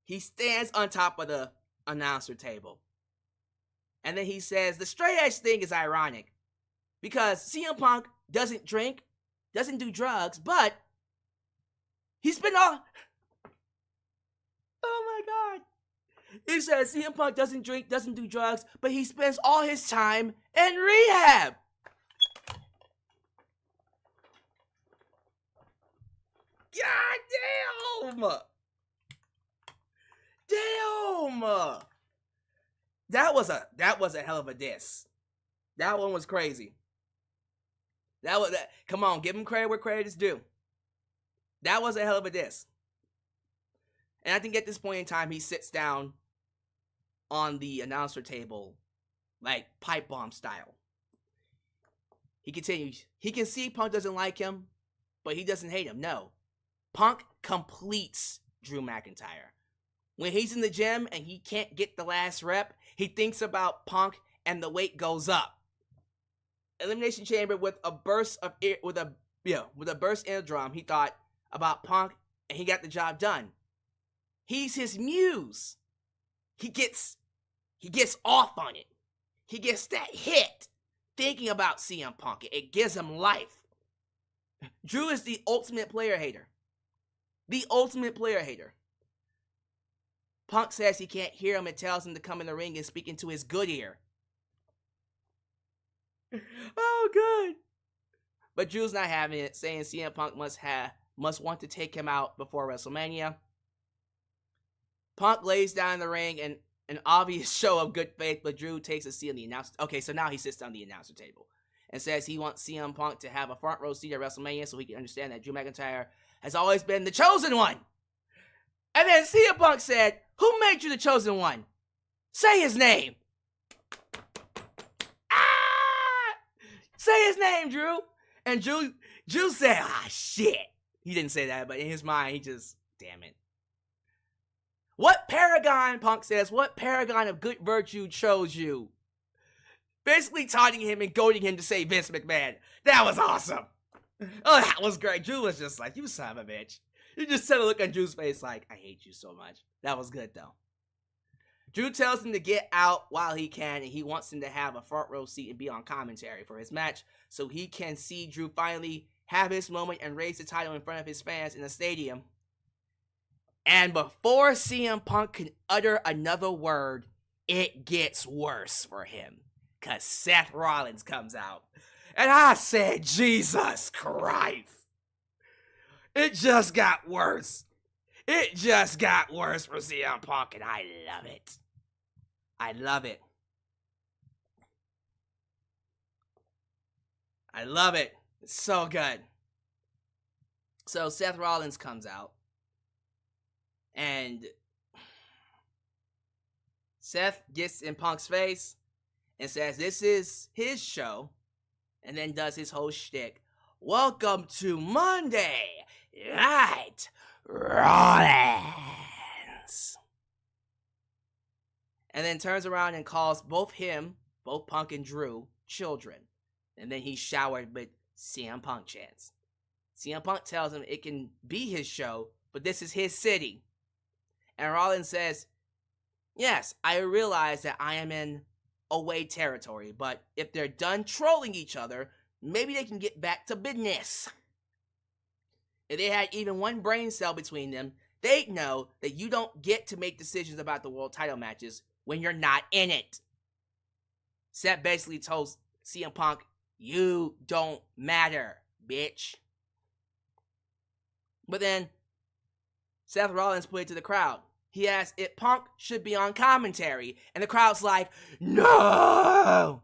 He stands on top of the announcer table. And then he says, the straight edge thing is ironic. Because CM Punk doesn't drink, doesn't do drugs, but he's been all... Oh my God. He says CM Punk doesn't drink, doesn't do drugs, but he spends all his time in rehab. God damn. Damn. That was a hell of a diss. That one was crazy. Come on, give him credit where credit is due. That was a hell of a diss. And I think at this point in time, he sits down on the announcer table, like pipe bomb style. He continues. He can see Punk doesn't like him, but he doesn't hate him. No. Punk completes Drew McIntyre. When he's in the gym and he can't get the last rep, he thinks about Punk and the weight goes up. Elimination Chamber with a burst eardrum, he thought about Punk and he got the job done. He's his muse. He gets off on it. He gets that hit thinking about CM Punk. It gives him life. Drew is the ultimate player hater. The ultimate player hater. Punk says he can't hear him and tells him to come in the ring and speak into his good ear. Oh, good. But Drew's not having it, saying CM Punk must want to take him out before WrestleMania. Punk lays down in the ring and an obvious show of good faith, but Drew takes a seat on the announcer. Okay, so now he sits on the announcer table and says he wants CM Punk to have a front row seat at WrestleMania so he can understand that Drew McIntyre has always been the chosen one. And then CM Punk said, "Who made you the chosen one? Say his name." Say his name, Drew. And Drew said, shit. He didn't say that, but in his mind, he just, damn it. What paragon, Punk says, what paragon of good virtue chose you? Basically taunting him and goading him to say Vince McMahon. That was awesome. Oh, that was great. Drew was just like, you son of a bitch. You just said a look on Drew's face like, I hate you so much. That was good, though. Drew tells him to get out while he can, and he wants him to have a front row seat and be on commentary for his match so he can see Drew finally have his moment and raise the title in front of his fans in the stadium. And before CM Punk can utter another word, it gets worse for him, because Seth Rollins comes out. And I said, Jesus Christ. It just got worse. It just got worse for CM Punk, and I love it. I love it. I love it. It's so good. So Seth Rollins comes out, and Seth gets in Punk's face and says this is his show, and then does his whole shtick. Welcome to Monday Night Rollins. And then turns around and calls both Punk and Drew, children. And then he's showered with CM Punk chants. CM Punk tells him it can be his show, but this is his city. And Rollins says, yes, I realize that I am in away territory, but if they're done trolling each other, maybe they can get back to business. If they had even one brain cell between them, they'd know that you don't get to make decisions about the world title matches when you're not in it. Seth basically told CM Punk, you don't matter, bitch. But then Seth Rollins put it to the crowd. He asked if Punk should be on commentary, and the crowd's like, no!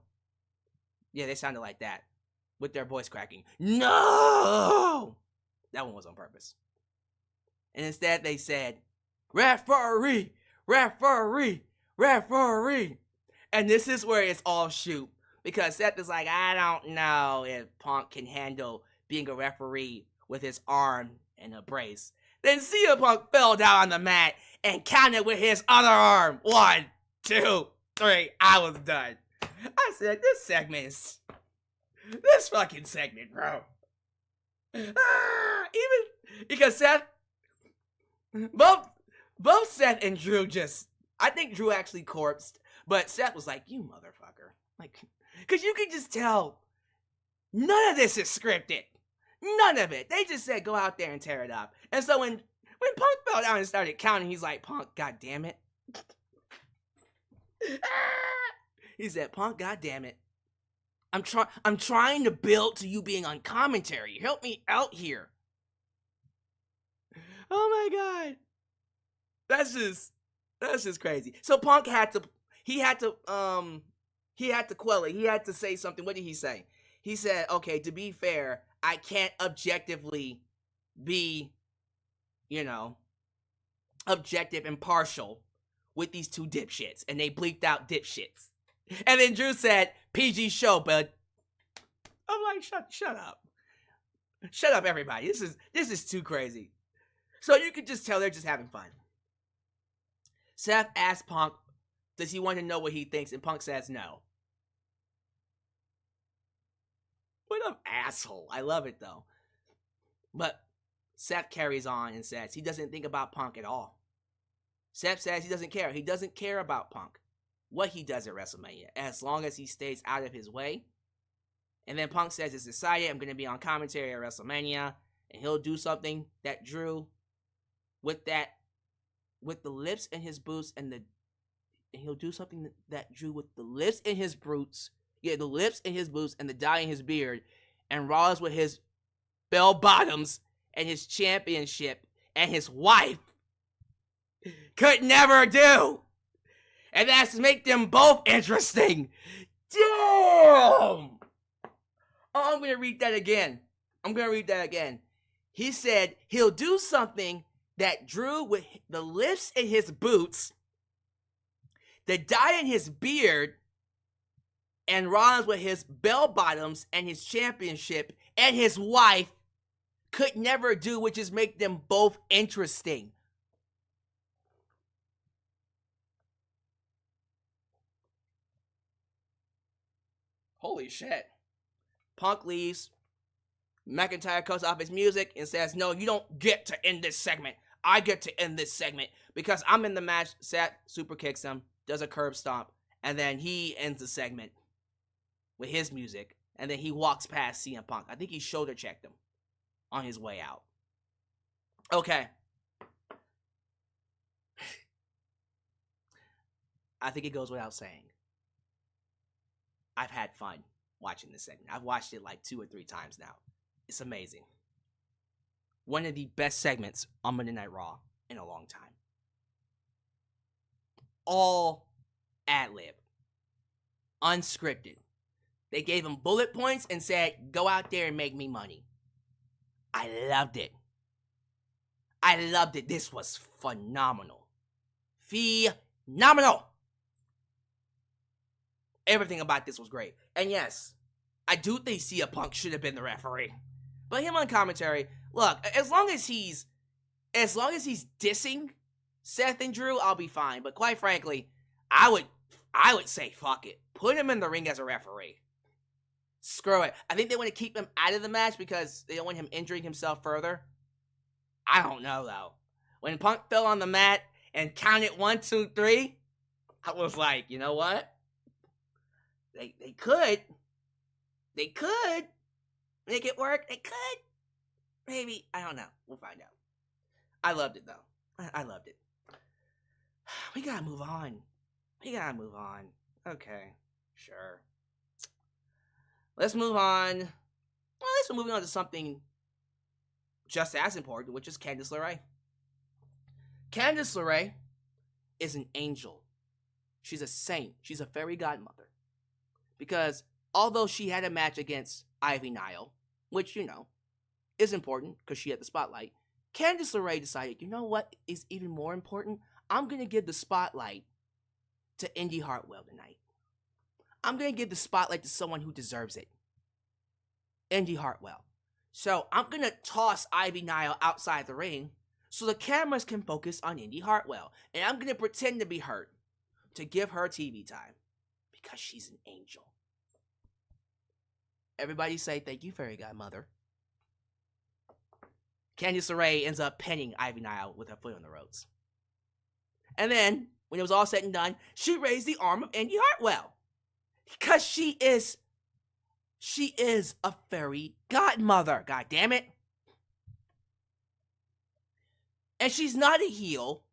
Yeah, they sounded like that, with their voice cracking. No! That one was on purpose. And instead they said, referee, referee, referee. And this is where it's all shoot. Because Seth is like, I don't know if Punk can handle being a referee with his arm in a brace. Then CM Punk fell down on the mat and counted with his other arm. 1, 2, 3. I was done. I said, this fucking segment, bro. Even because Seth, both Seth and Drew I think Drew actually corpsed, but Seth was like, you motherfucker. Like, because you can just tell none of this is scripted. None of it. They just said, go out there and tear it up. And so when Punk fell down and started counting, he's like, Punk, God damn it. He said, Punk, God damn it. I'm trying to build to you being on commentary. Help me out here. Oh my God. That's just crazy. So Punk had to quell it. He had to say something. What did he say? He said, okay, to be fair, I can't objectively be, objective and partial with these two dipshits. And they bleeped out dipshits. And then Drew said, PG show, bud. I'm like, shut up. Shut up, everybody. This is too crazy. So you could just tell they're just having fun. Seth asked Punk, does he want to know what he thinks? And Punk says no. What an asshole. I love it, though. But Seth carries on and says he doesn't think about Punk at all. Seth says he doesn't care. He doesn't care about Punk, what he does at WrestleMania, as long as he stays out of his way. And then Punk says it's decided, I'm going to be on commentary at WrestleMania, and he'll do something that Drew, with the lips in his boots and he'll do something that Drew with the lips in his boots, the lips in his boots and the dye in his beard, and Rollins with his bell bottoms and his championship and his wife could never do. And that's to make them both interesting. Damn! Oh, I'm going to read that again. He said he'll do something that Drew with the lips in his boots, the dye in his beard, and Rollins with his bell bottoms and his championship and his wife could never do, which is make them both interesting. Holy shit. Punk leaves. McIntyre cuts off his music and says, no, you don't get to end this segment. I get to end this segment because I'm in the match. Seth super kicks him, does a curb stomp, and then he ends the segment with his music, and then he walks past CM Punk. I think he shoulder checked him on his way out. Okay. I think it goes without saying, I've had fun watching this segment. I've watched it like 2 or 3 times now. It's amazing. One of the best segments on Monday Night Raw in a long time. All ad-lib. Unscripted. They gave him bullet points and said, go out there and make me money. I loved it. This was phenomenal. Phenomenal. Everything about this was great. And yes, I do think CM Punk should have been the referee. But him on commentary, look, as long as he's dissing Seth and Drew, I'll be fine. But quite frankly, I would say fuck it. Put him in the ring as a referee. Screw it. I think they want to keep him out of the match because they don't want him injuring himself further. I don't know, though. When Punk fell on the mat and counted 1, 2, 3, I was like, you know what? They could make it work. They could. Maybe. I don't know. We'll find out. I loved it, though. I loved it. We gotta move on. Okay. Sure. Let's move on. Well, let's move on to something just as important, which is Candice LeRae. Candice LeRae is an angel. She's a saint. She's a fairy godmother. Because although she had a match against Ivy Nile, which, is important because she had the spotlight, Candice LeRae decided, you know what is even more important? I'm going to give the spotlight to Indy Hartwell tonight. I'm going to give the spotlight to someone who deserves it. Indy Hartwell. So I'm going to toss Ivy Nile outside the ring so the cameras can focus on Indy Hartwell. And I'm going to pretend to be hurt to give her TV time because she's an angel. Everybody say thank you, fairy godmother. Candice LeRae ends up pinning Ivy Nile with her foot on the ropes. And then, when it was all said and done, she raised the arm of Indy Hartwell. Because she is a fairy godmother, god damn it. And she's not a heel.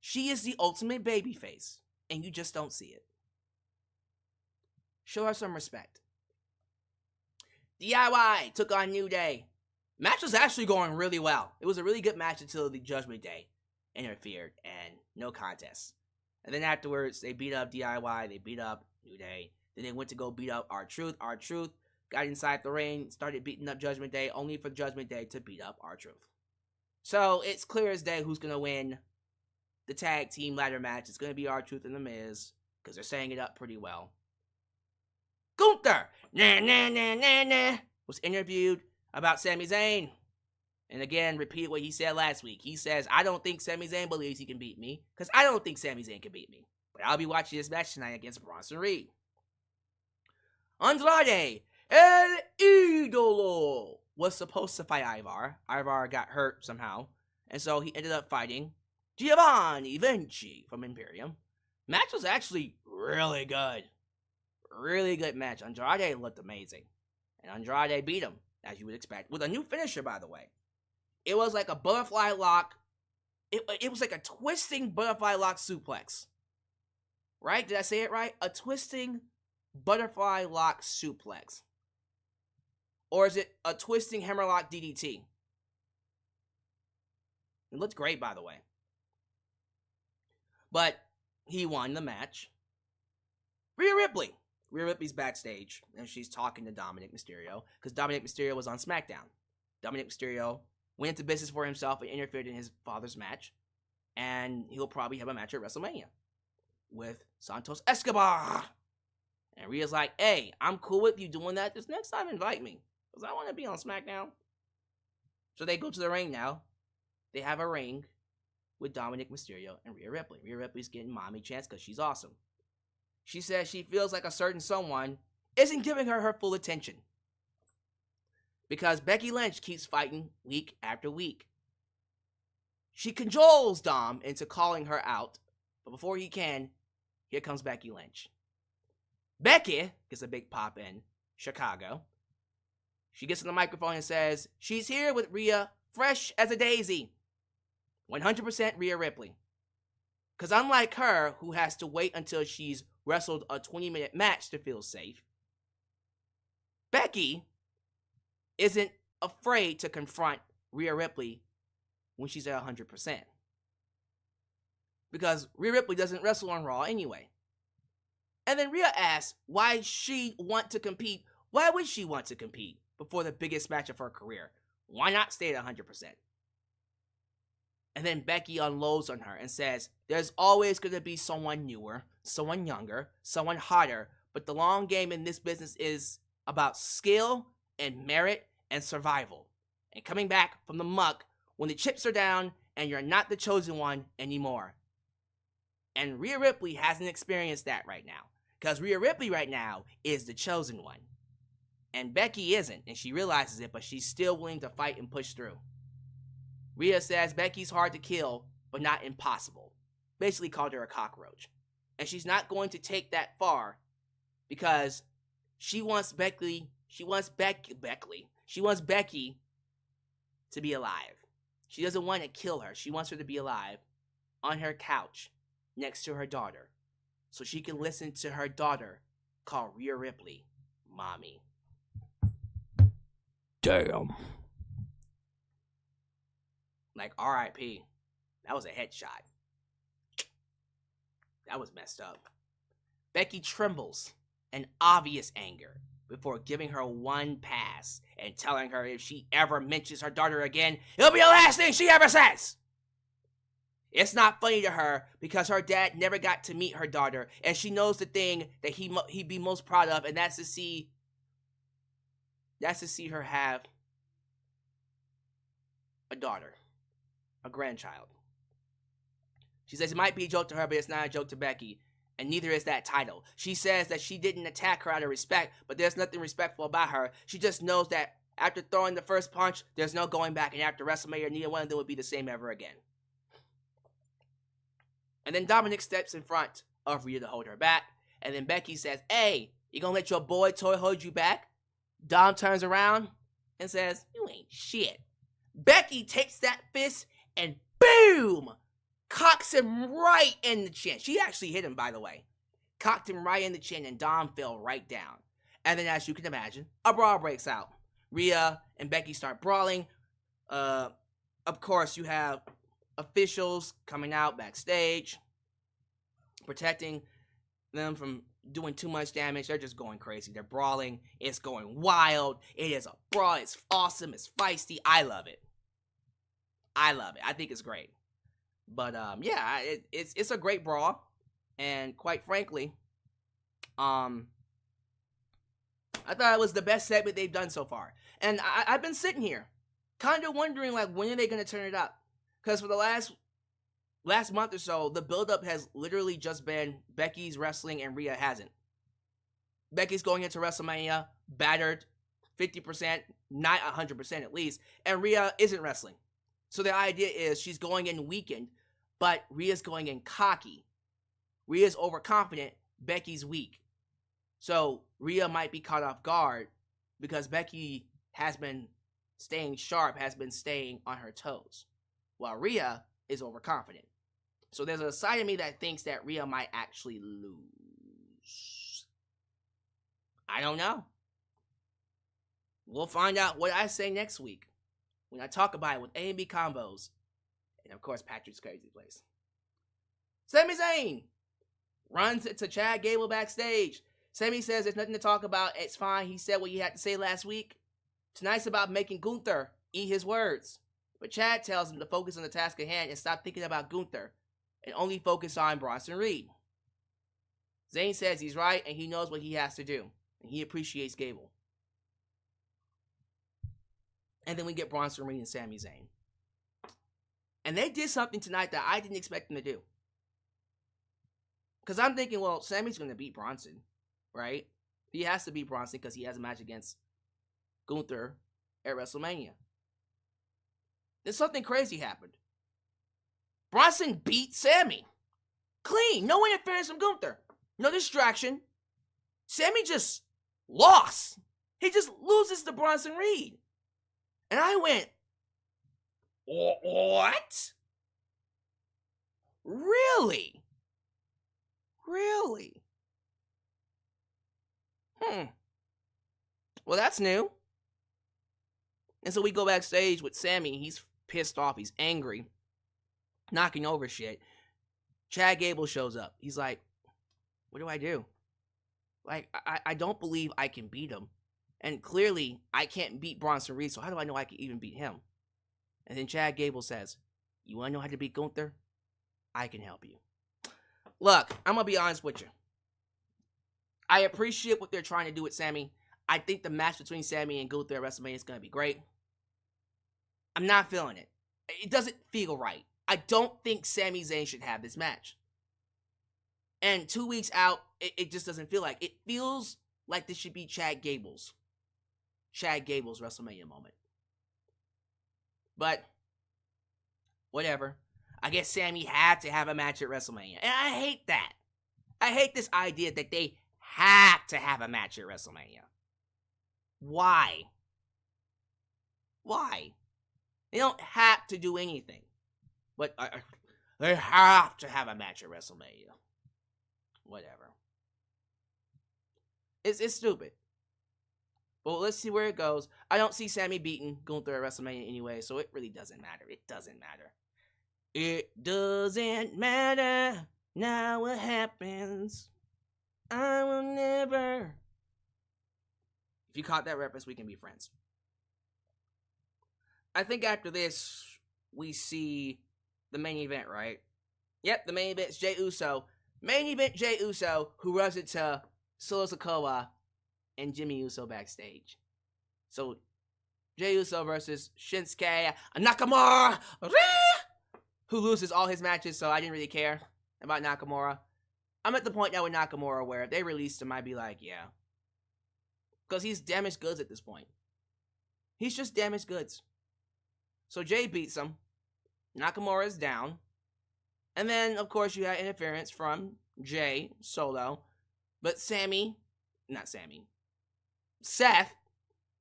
She is the ultimate babyface. And you just don't see it. Show her some respect. DIY took on New Day. Match was actually going really well. It was a really good match until the Judgment Day interfered and no contest. And then afterwards, they beat up DIY, they beat up New Day. Then they went to go beat up R-Truth. R-Truth got inside the ring, started beating up Judgment Day, only for Judgment Day to beat up R-Truth. So it's clear as day who's going to win the tag team ladder match. It's going to be R-Truth and The Miz, because they're setting it up pretty well. Gunther was interviewed about Sami Zayn. And again, repeat what he said last week. He says, I don't think Sami Zayn believes he can beat me, because I don't think Sami Zayn can beat me. But I'll be watching this match tonight against Bronson Reed. Andrade El Idolo was supposed to fight Ivar. Ivar got hurt somehow, and so he ended up fighting Giovanni Vinci from Imperium. Match was actually really good. Really good match. Andrade looked amazing. And Andrade beat him, as you would expect, with a new finisher, by the way. It was like a butterfly lock. It was like a twisting butterfly lock suplex. Right? Did I say it right? A twisting butterfly lock suplex. Or is it a twisting hammerlock DDT? It looked great, by the way. But he won the match. Rhea Ripley. Rhea Ripley's backstage, and she's talking to Dominic Mysterio, because Dominic Mysterio was on SmackDown. Dominic Mysterio went into business for himself and interfered in his father's match, and he'll probably have a match at WrestleMania with Santos Escobar. And Rhea's like, hey, I'm cool with you doing that. This next time, invite me, because I want to be on SmackDown. So they go to the ring now. They have a ring with Dominic Mysterio and Rhea Ripley. Rhea Ripley's getting mommy chance because she's awesome. She says she feels like a certain someone isn't giving her her full attention, because Becky Lynch keeps fighting week after week. She cajoles Dom into calling her out, but before he can, here comes Becky Lynch. Becky gets a big pop in Chicago. She gets on the microphone and says she's here with Rhea, fresh as a daisy. 100% Rhea Ripley. Because unlike her, who has to wait until she's wrestled a 20-minute match to feel safe, Becky isn't afraid to confront Rhea Ripley when she's at 100%. Because Rhea Ripley doesn't wrestle on Raw anyway. And then Rhea asks why she want to compete. Why would she want to compete before the biggest match of her career? Why not stay at 100%? And then Becky unloads on her and says, there's always going to be someone newer, someone younger, someone hotter, but the long game in this business is about skill and merit and survival. And coming back from the muck when the chips are down and you're not the chosen one anymore. And Rhea Ripley hasn't experienced that right now, because Rhea Ripley right now is the chosen one. And Becky isn't, and she realizes it, but she's still willing to fight and push through. Rhea says Becky's hard to kill, but not impossible. Basically called her a cockroach. And she's not going to take that far, because she wants Becky to be alive. She doesn't want to kill her. She wants her to be alive on her couch next to her daughter, so she can listen to her daughter call Rhea Ripley mommy. Damn. Like, R.I.P. That was a headshot. That was messed up. Becky trembles in obvious anger before giving her one pass and telling her if she ever mentions her daughter again, it'll be the last thing she ever says. It's not funny to her because her dad never got to meet her daughter, and she knows the thing that he'd be most proud of, and that's to see her have a daughter, a grandchild. She says it might be a joke to her, but it's not a joke to Becky, and neither is that title. She says that she didn't attack her out of respect, but there's nothing respectful about her. She just knows that after throwing the first punch, there's no going back, and after WrestleMania, neither one of them would be the same ever again. And then Dominic steps in front of Rhea to hold her back, and then Becky says, hey, you gonna let your boy toy hold you back? Dom turns around and says, you ain't shit. Becky takes that fist and boom! Cocks him right in the chin. She actually hit him, by the way. Cocked him right in the chin, and Dom fell right down. And then, as you can imagine, a brawl breaks out. Rhea and Becky start brawling. Of course, you have officials coming out backstage, protecting them from doing too much damage. They're just going crazy. They're brawling. It's going wild. It is a brawl. It's awesome. It's feisty. I love it. I think it's great. But yeah, it's a great brawl, and quite frankly, I thought it was the best segment they've done so far. And I've been sitting here, kind of wondering, like, when are they going to turn it up? Because for the last month or so, the build-up has literally just been Becky's wrestling and Rhea hasn't. Becky's going into WrestleMania battered 50%, not 100% at least, and Rhea isn't wrestling. So the idea is she's going in weakened, but Rhea's going in cocky. Rhea's overconfident, Becky's weak. So Rhea might be caught off guard because Becky has been staying sharp, has been staying on her toes, while Rhea is overconfident. So there's a side of me that thinks that Rhea might actually lose. I don't know. We'll find out what I say next week when I talk about it with A and B combos. And of course, Patrick's Crazy Place. Sami Zayn runs into Chad Gable backstage. Sami says there's nothing to talk about. It's fine. He said what he had to say last week. Tonight's about making Gunther eat his words. But Chad tells him to focus on the task at hand and stop thinking about Gunther and only focus on Bronson Reed. Zayn says he's right and he knows what he has to do. And he appreciates Gable. And then we get Bronson Reed and Sami Zayn. And they did something tonight that I didn't expect them to do. Because I'm thinking, well, Sami's going to beat Bronson, right? He has to beat Bronson because he has a match against Gunther at WrestleMania. Then something crazy happened. Bronson beat Sami. Clean. No interference from Gunther. No distraction. Sami just lost. He just loses to Bronson Reed. And I went, what? Really? Really? Well, that's new. And so we go backstage with Sami. He's pissed off. He's angry. Knocking over shit. Chad Gable shows up. He's like, what do I do? Like, I don't believe I can beat him. And clearly, I can't beat Bronson Reed, so how do I know I can even beat him? And then Chad Gable says, you want to know how to beat Gunther? I can help you. Look, I'm going to be honest with you. I appreciate what they're trying to do with Sami. I think the match between Sami and Gunther at WrestleMania is going to be great. I'm not feeling it. It doesn't feel right. I don't think Sami Zayn should have this match. And 2 weeks out, it just doesn't feel like. It feels like this should be Chad Gable's WrestleMania moment. But, whatever. I guess Sami had to have a match at WrestleMania. And I hate that. I hate this idea that they have to have a match at WrestleMania. Why? Why? They don't have to do anything. But they have to have a match at WrestleMania. Whatever. It's stupid. Well, let's see where it goes. I don't see Sami beating Gunther at WrestleMania anyway, so it really doesn't matter. It doesn't matter. It doesn't matter now what happens. I will never. If you caught that reference, we can be friends. I think after this, we see the main event, right? Yep, the main event is Jey Uso. Main event Jey Uso, who runs into Solo Sikoa and Jimmy Uso backstage. So, Jey Uso versus Shinsuke Nakamura, who loses all his matches, so I didn't really care about Nakamura. I'm at the point now with Nakamura where if they released him, I'd be like, yeah. Because he's damaged goods at this point. He's just damaged goods. So Jey beats him. Nakamura is down. And then, of course, you had interference from Jey, Solo. But Seth,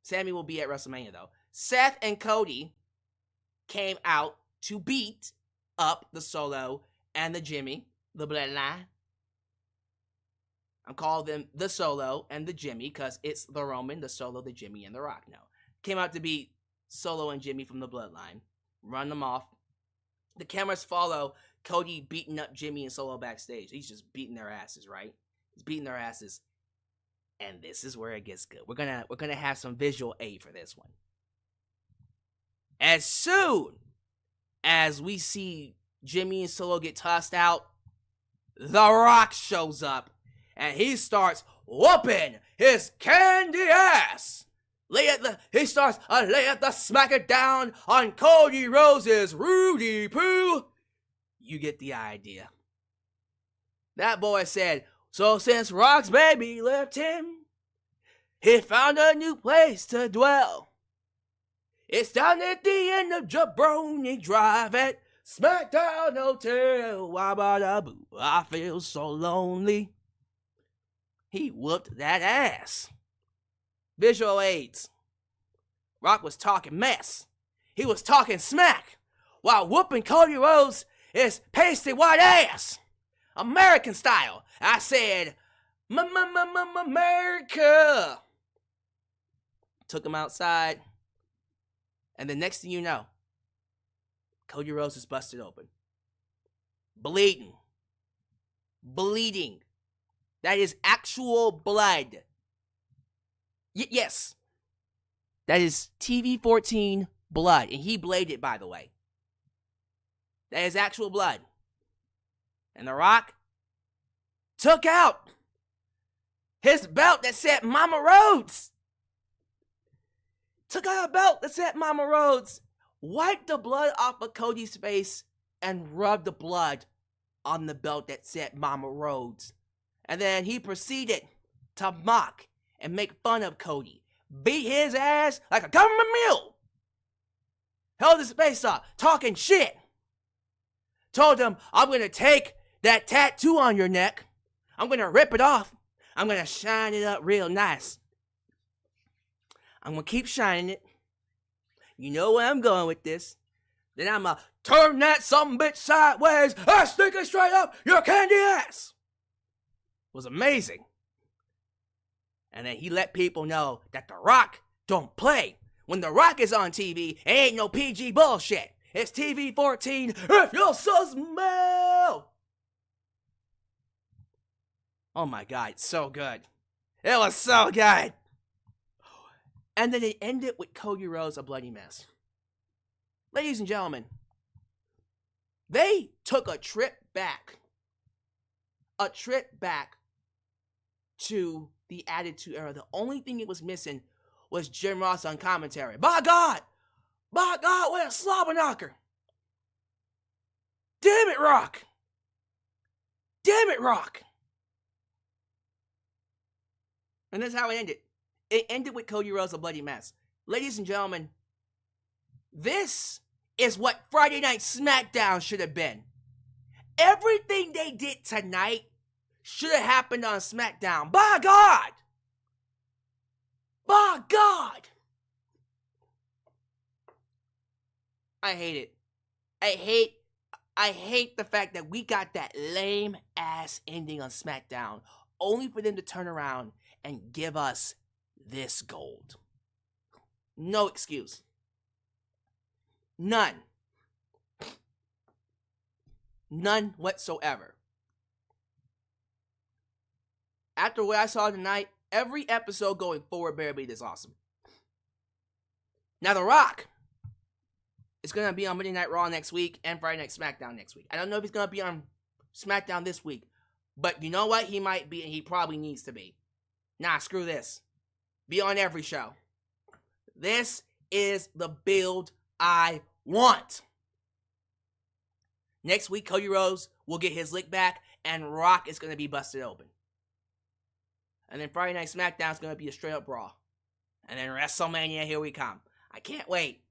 Sami will be at WrestleMania though. Seth and Cody came out to beat up the Solo and the Jimmy, the Bloodline. I'm calling them the Solo and the Jimmy because it's the Roman, the Solo, the Jimmy, and the Rock now. Came out to beat Solo and Jimmy from the Bloodline. Run them off. The cameras follow Cody beating up Jimmy and Solo backstage. He's just beating their asses, right? He's beating their asses. And this is where it gets good. We're gonna have some visual aid for this one. As soon as we see Jimmy and Solo get tossed out, The Rock shows up and he starts whooping his candy ass. He starts laying the smacker down on Cody Rhodes' Rudy Poo. You get the idea. That boy said, so since Rock's baby left him, he found a new place to dwell. It's down at the end of Jabroni Drive at SmackDown Hotel. Wah-ba-da-boo. I feel so lonely. He whooped that ass. Visual aids. Rock was talking mess. He was talking smack while whooping Cody Rhodes' his pasty white ass. American style. I said, America. Took him outside. And the next thing you know, Cody Rhodes is busted open. Bleeding. That is actual blood. Yes. That is TV-14 blood. And he bladed, by the way. That is actual blood. And The Rock took out his belt that said Mama Rhodes. Took out a belt that said Mama Rhodes. Wiped the blood off of Cody's face and rubbed the blood on the belt that said Mama Rhodes. And then he proceeded to mock and make fun of Cody. Beat his ass like a government mule. Held his face up, talking shit. Told him, I'm going to take that tattoo on your neck. I'm going to rip it off. I'm going to shine it up real nice. I'm going to keep shining it. You know where I'm going with this. Then I'm going to turn that sumbitch sideways and stick it straight up your candy ass. It was amazing. And then he let people know that The Rock don't play. When The Rock is on TV, it ain't no PG bullshit. It's TV-14 if you so smell. Oh my God, it's so good. It was so good. And then it ended with Cody Rhodes a bloody mess. Ladies and gentlemen, they took a trip back. A trip back to the Attitude Era. The only thing it was missing was Jim Ross on commentary. By God, what a slobber knocker. Damn it, Rock. And that's how it ended. It ended with Cody Rhodes a bloody mess. Ladies and gentlemen, this is what Friday Night SmackDown should have been. Everything they did tonight should have happened on SmackDown. By God! I hate it. I hate the fact that we got that lame ass ending on SmackDown only for them to turn around and give us this gold. No excuse. None whatsoever. After what I saw tonight, every episode going forward better be this awesome. Now, The Rock is going to be on Monday Night Raw next week and Friday Night SmackDown next week. I don't know if he's going to be on SmackDown this week, but you know what? He might be, and he probably needs to be. Nah, screw this. Be on every show. This is the build I want. Next week, Cody Rhodes will get his lick back, and Rock is going to be busted open. And then Friday Night SmackDown is going to be a straight up Raw. And then WrestleMania, here we come. I can't wait.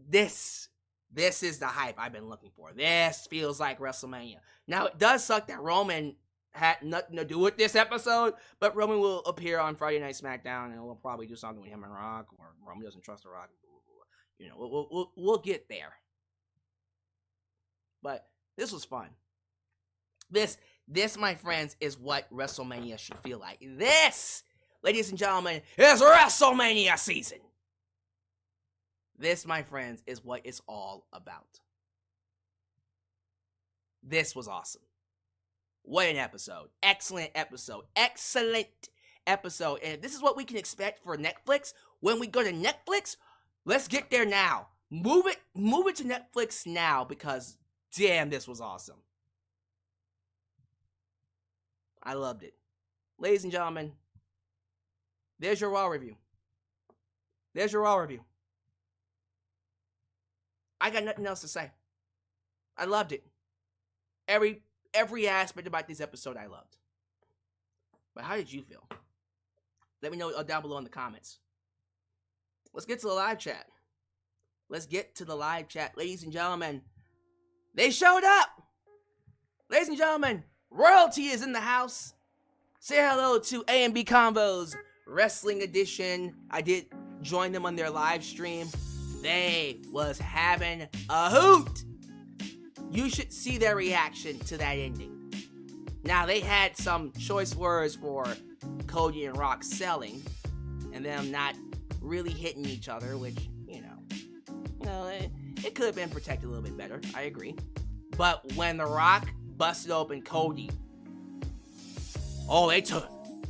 This is the hype I've been looking for. This feels like WrestleMania. Now, it does suck that Roman had nothing to do with this episode, but Roman will appear on Friday Night SmackDown, and we'll probably do something with him and Rock, or Roman doesn't trust The Rock. You know, we'll get there. But this was fun. This, my friends, is what WrestleMania should feel like. This, ladies and gentlemen, is WrestleMania season. This, my friends, is what it's all about. This was awesome. What an episode. Excellent episode. Excellent episode. And if this is what we can expect for Netflix, when we go to Netflix, let's get there now. Move it to Netflix now, because damn, this was awesome. I loved it. Ladies and gentlemen, there's your Raw review. There's your Raw review. I got nothing else to say. I loved it. Every aspect about this episode I loved. But how did you feel? Let me know down below in the comments. Let's get to the live chat. Ladies and gentlemen. They showed up! Ladies and gentlemen, royalty is in the house. Say hello to A&B Combos Wrestling Edition. I did join them on their live stream. They was having a hoot. You should see their reaction to that ending. Now, they had some choice words for Cody and Rock selling and them not really hitting each other, which, it could have been protected a little bit better. I agree. But when The Rock busted open Cody,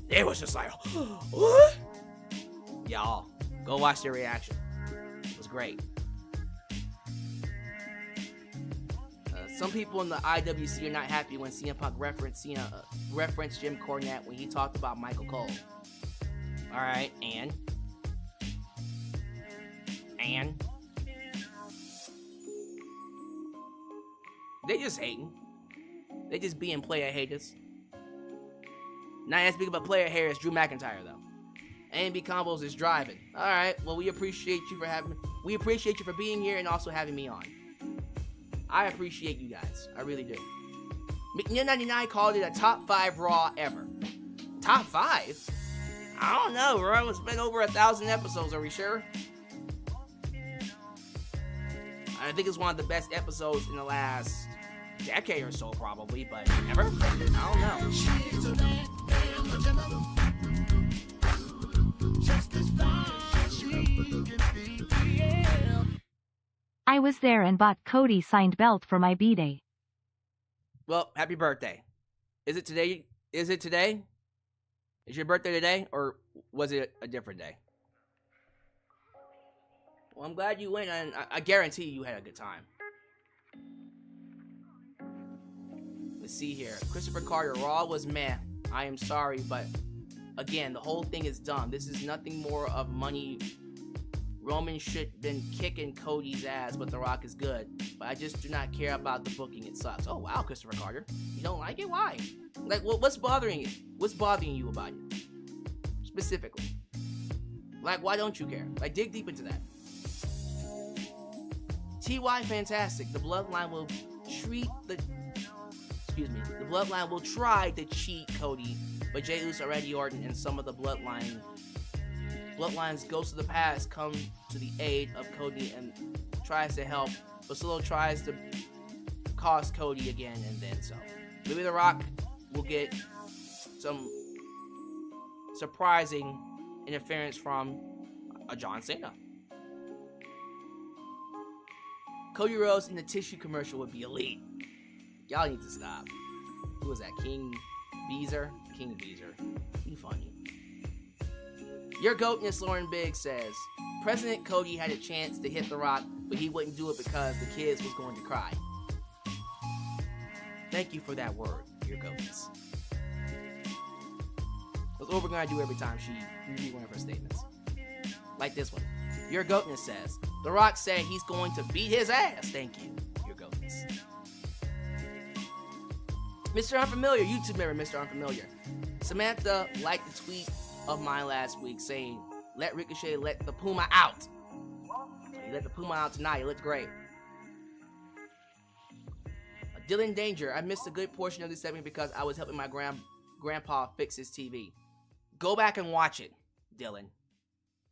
it was just like, what? Y'all, go watch their reaction. It was great. Some people in the IWC are not happy when CM Punk referenced Jim Cornette when he talked about Michael Cole. Alright, and? They just hating. They just being player haters. Not as big of a player hater as Drew McIntyre, though. A&B Combos is driving. Alright, well, we appreciate you for being here and also having me on. I appreciate you guys. I really do. McNeil99 called it a top 5 Raw ever. Top 5? I don't know, bro. It's been over 1,000 episodes, are we sure? I think it's one of the best episodes in the last decade or so, probably, but ever? I don't know. I was there and bought Cody signed belt for my B-Day. Well, happy birthday. Is it today? Is your birthday today, or was it a different day? Well, I'm glad you went, and I guarantee you had a good time. Let's see here. Christopher Carter, Raw was meh. I am sorry, but again, the whole thing is dumb. This is nothing more of money. Roman should been kicking Cody's ass, but The Rock is good. But I just do not care about the booking. It sucks. Oh, wow, Christopher Carter. You don't like it? Why? Like, what's bothering you? What's bothering you about it? Specifically. Like, why don't you care? Like, dig deep into that. TY, fantastic. The Bloodline will The Bloodline will try to cheat Cody, but Jey Uso, Randy Orton, and some of the Bloodline's ghosts of the past come to the aid of Cody and tries to help, but Solo tries to cost Cody again and then so. Maybe The Rock will get some surprising interference from a John Cena. Cody Rhodes in the tissue commercial would be elite. Y'all need to stop. Who was that? King Beezer? King Beezer. You funny. Your goatness, Lauren Biggs says, President Cody had a chance to hit The Rock, but he wouldn't do it because the kids was going to cry. Thank you for that word, your goatness. That's what we're going to do every time she reads one of her statements. Like this one. Your goatness says, The Rock said he's going to beat his ass. Thank you, your goatness. Mr. Unfamiliar, YouTube member Mr. Unfamiliar. Samantha liked the tweet of mine last week saying, let Ricochet let the Puma out. He let the Puma out tonight. He looked great. Dylan Danger, I missed a good portion of this segment because I was helping my grandpa fix his TV. Go back and watch it, Dylan.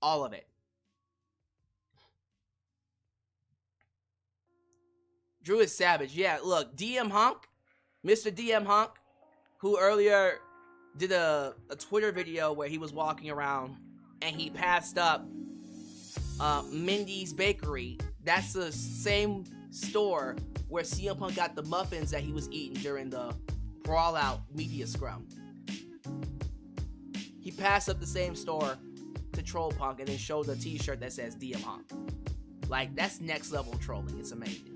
All of it. Drew is savage. Yeah, look, DM Hunk, Mr. DM Hunk, who earlier did a Twitter video where he was walking around and he passed up Mindy's Bakery. That's the same store where CM Punk got the muffins that he was eating during the Brawl Out media scrum. He passed up the same store to troll Punk and then showed a t-shirt that says DM Hunk. Like, that's next level trolling. It's amazing.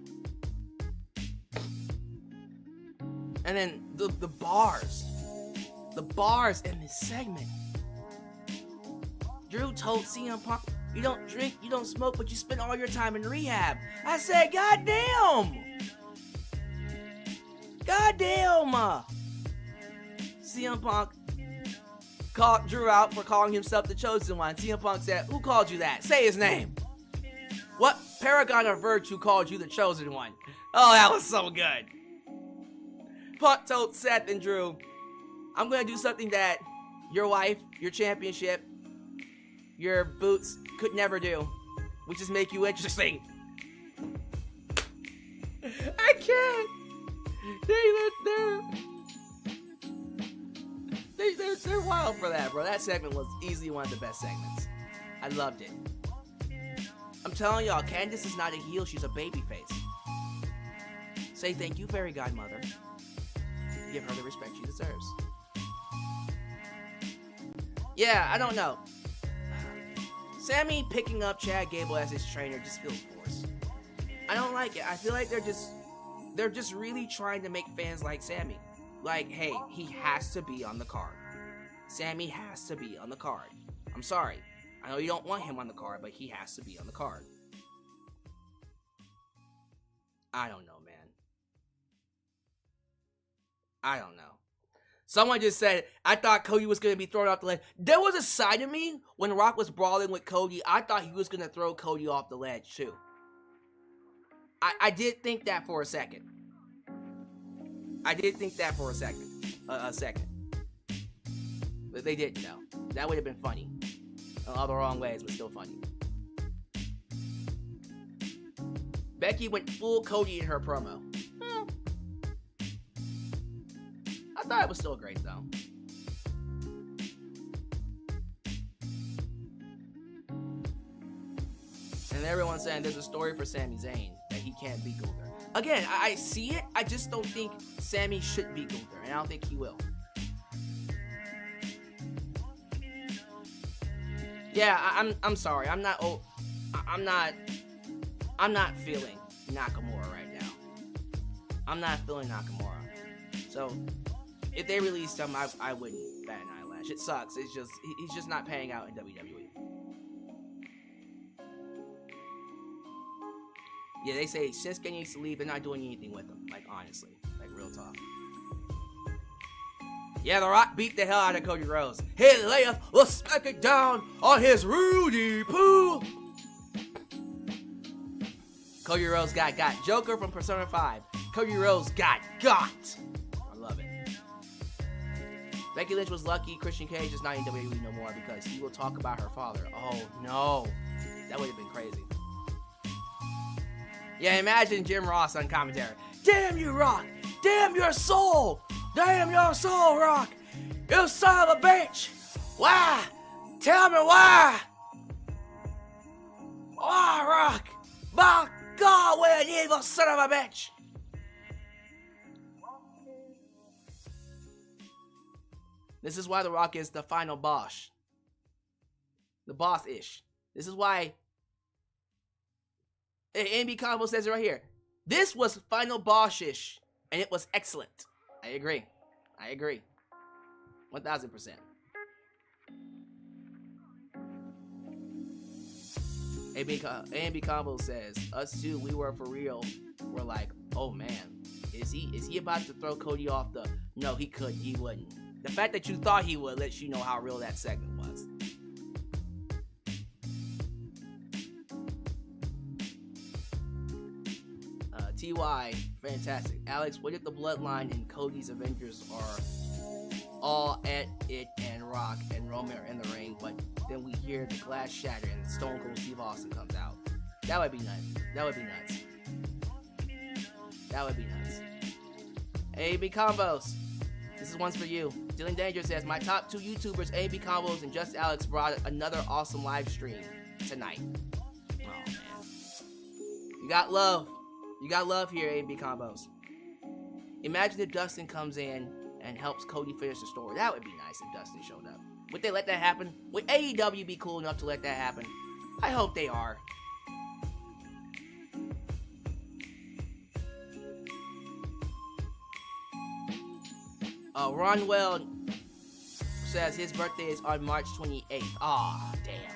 And then the bars. The bars in this segment. Drew told CM Punk, You don't drink, you don't smoke, but you spend all your time in rehab. I said, goddamn! Goddamn! CM Punk called Drew out for calling himself the Chosen One. CM Punk said, who called you that? Say his name. What paragon of virtue called you the Chosen One? Oh, that was so good. Punk told Seth and Drew, I'm going to do something that your wife, your championship, your boots could never do, which is make you interesting. I can't. They're wild for that, bro. That segment was easily one of the best segments. I loved it. I'm telling y'all, Candice is not a heel, she's a babyface. Say thank you, fairy godmother. Give her the respect she deserves. Yeah, I don't know. Sami picking up Chad Gable as his trainer just feels forced. I don't like it. I feel like they're just really trying to make fans like Sami. Like, hey, he has to be on the card. Sami has to be on the card. I'm sorry. I know you don't want him on the card, but he has to be on the card. I don't know, man. I don't know. Someone just said, I thought Cody was going to be thrown off the ledge. There was a side of me when Rock was brawling with Cody. I thought he was going to throw Cody off the ledge, too. I did think that for a second. But they didn't, though. That would have been funny. In all the wrong ways, but still funny. Becky went full Cody in her promo. I thought it was still great, though. And everyone's saying there's a story for Sami Zayn that he can't beat Gunther. Again, I see it. I just don't think Sami should beat Gunther, and I don't think he will. Yeah, I'm sorry. I'm not feeling Nakamura right now. I'm not feeling Nakamura. So if they released him, I wouldn't bat an eyelash. It sucks. It's just he's just not paying out in WWE. Yeah, they say Shinsuke needs to leave. They're not doing anything with him. Like, honestly. Like, real talk. Yeah, The Rock beat the hell out of Cody Rhodes. His layup will smack it down on his Rudy Poo. Cody Rhodes got Joker from Persona 5. Cody Rhodes got. I love it. Becky Lynch was lucky Christian Cage is not in WWE no more because he will talk about her father. Oh, no. That would have been crazy. Yeah, imagine Jim Ross on commentary. Damn you, Rock! Damn your soul! Damn your soul, Rock! You son of a bitch! Why? Tell me why! Why, Rock? My God, what an evil son of a bitch! This is why The Rock is the final boss. The boss-ish. This is why NB Combo says it right here. This was final boss-ish, and it was excellent. I agree. 1000%. AMB Combo says, us too, we were for real. We're like, oh man, is he about to throw Cody off the... No, he couldn't, he wouldn't. The fact that you thought he would lets you know how real that segment was. TY, fantastic. Alex, what if the Bloodline and Cody's Avengers are all at it and Rock and Roman are in the ring, but then we hear the glass shatter and Stone Cold Steve Austin comes out? That would be nuts. AB Combos, this is one's for you. Dylan Danger says, my top 2 YouTubers, AB Combos and Just Alex, brought another awesome live stream tonight. Oh man, you got love. You got love here, AB Combos. Imagine if Dustin comes in and helps Cody finish the story. That would be nice if Dustin showed up. Would they let that happen? Would AEW be cool enough to let that happen? I hope they are. Ronwell says his birthday is on March 28th. Aw, damn.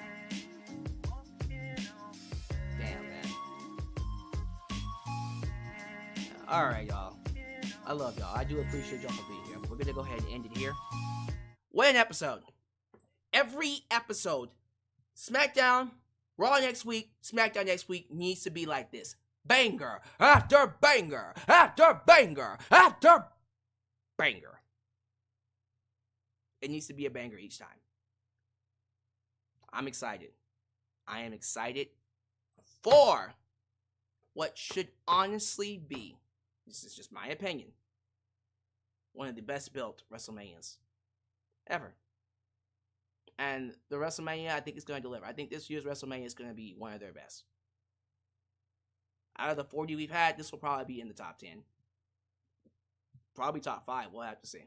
Alright, y'all. I love y'all. I do appreciate y'all for being here. We're gonna go ahead and end it here. What an episode. Every episode, SmackDown, Raw next week, SmackDown next week needs to be like this. Banger after banger after banger after banger. It needs to be a banger each time. I'm excited. I am excited for what should honestly be, this is just my opinion, one of the best built WrestleManias ever. And the WrestleMania, I think, is going to deliver. I think this year's WrestleMania is going to be one of their best. Out of the 40 we've had, this will probably be in the top 10. Probably top 5. We'll have to see.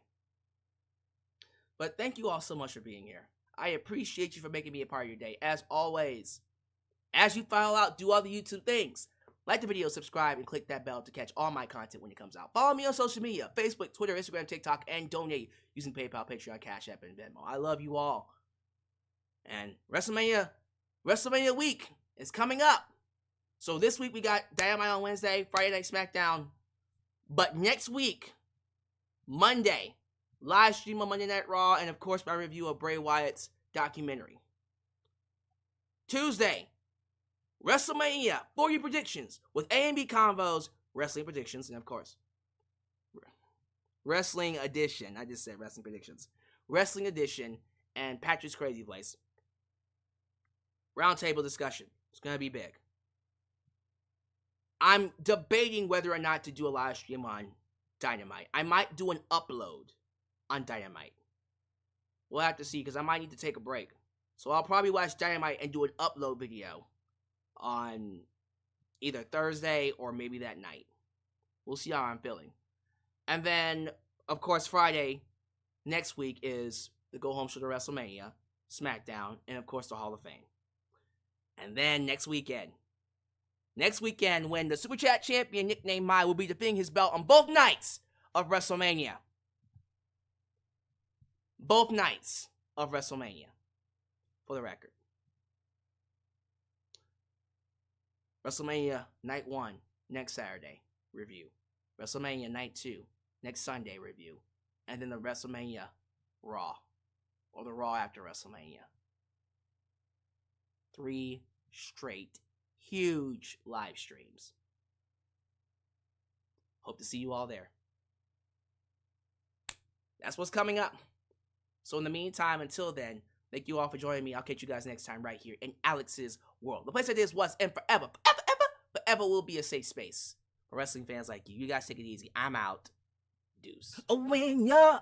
But thank you all so much for being here. I appreciate you for making me a part of your day. As always, as you file out, do all the YouTube things. Like the video, subscribe, and click that bell to catch all my content when it comes out. Follow me on social media, Facebook, Twitter, Instagram, TikTok, and donate using PayPal, Patreon, Cash App, and Venmo. I love you all. And WrestleMania week is coming up. So this week we got Dynamite on Wednesday, Friday Night SmackDown. But next week, Monday, live stream on Monday Night Raw, and of course my review of Bray Wyatt's documentary. Tuesday, WrestleMania 40 predictions with A&B Convos, wrestling predictions, and of course, Wrestling Edition. I just said wrestling predictions. Wrestling Edition and Patrick's Crazy Place. Roundtable discussion. It's going to be big. I'm debating whether or not to do a live stream on Dynamite. I might do an upload on Dynamite. We'll have to see because I might need to take a break. So I'll probably watch Dynamite and do an upload video on either Thursday or maybe that night. We'll see how I'm feeling. And then, of course, Friday next week is the go home show to WrestleMania, SmackDown, and of course the Hall of Fame. And then next weekend, when the Super Chat champion, nicknamed Mai, will be defending his belt on both nights of WrestleMania. Both nights of WrestleMania, for the record. WrestleMania Night 1, next Saturday, review. WrestleMania Night 2, next Sunday, review. And then the WrestleMania Raw, or the Raw after WrestleMania. 3 straight, huge live streams. Hope to see you all there. That's what's coming up. So in the meantime, until then, thank you all for joining me. I'll catch you guys next time right here in Alex's World. The place that is, was, and forever will be a safe space for wrestling fans like you. You guys take it easy. I'm out. Deuce. When you're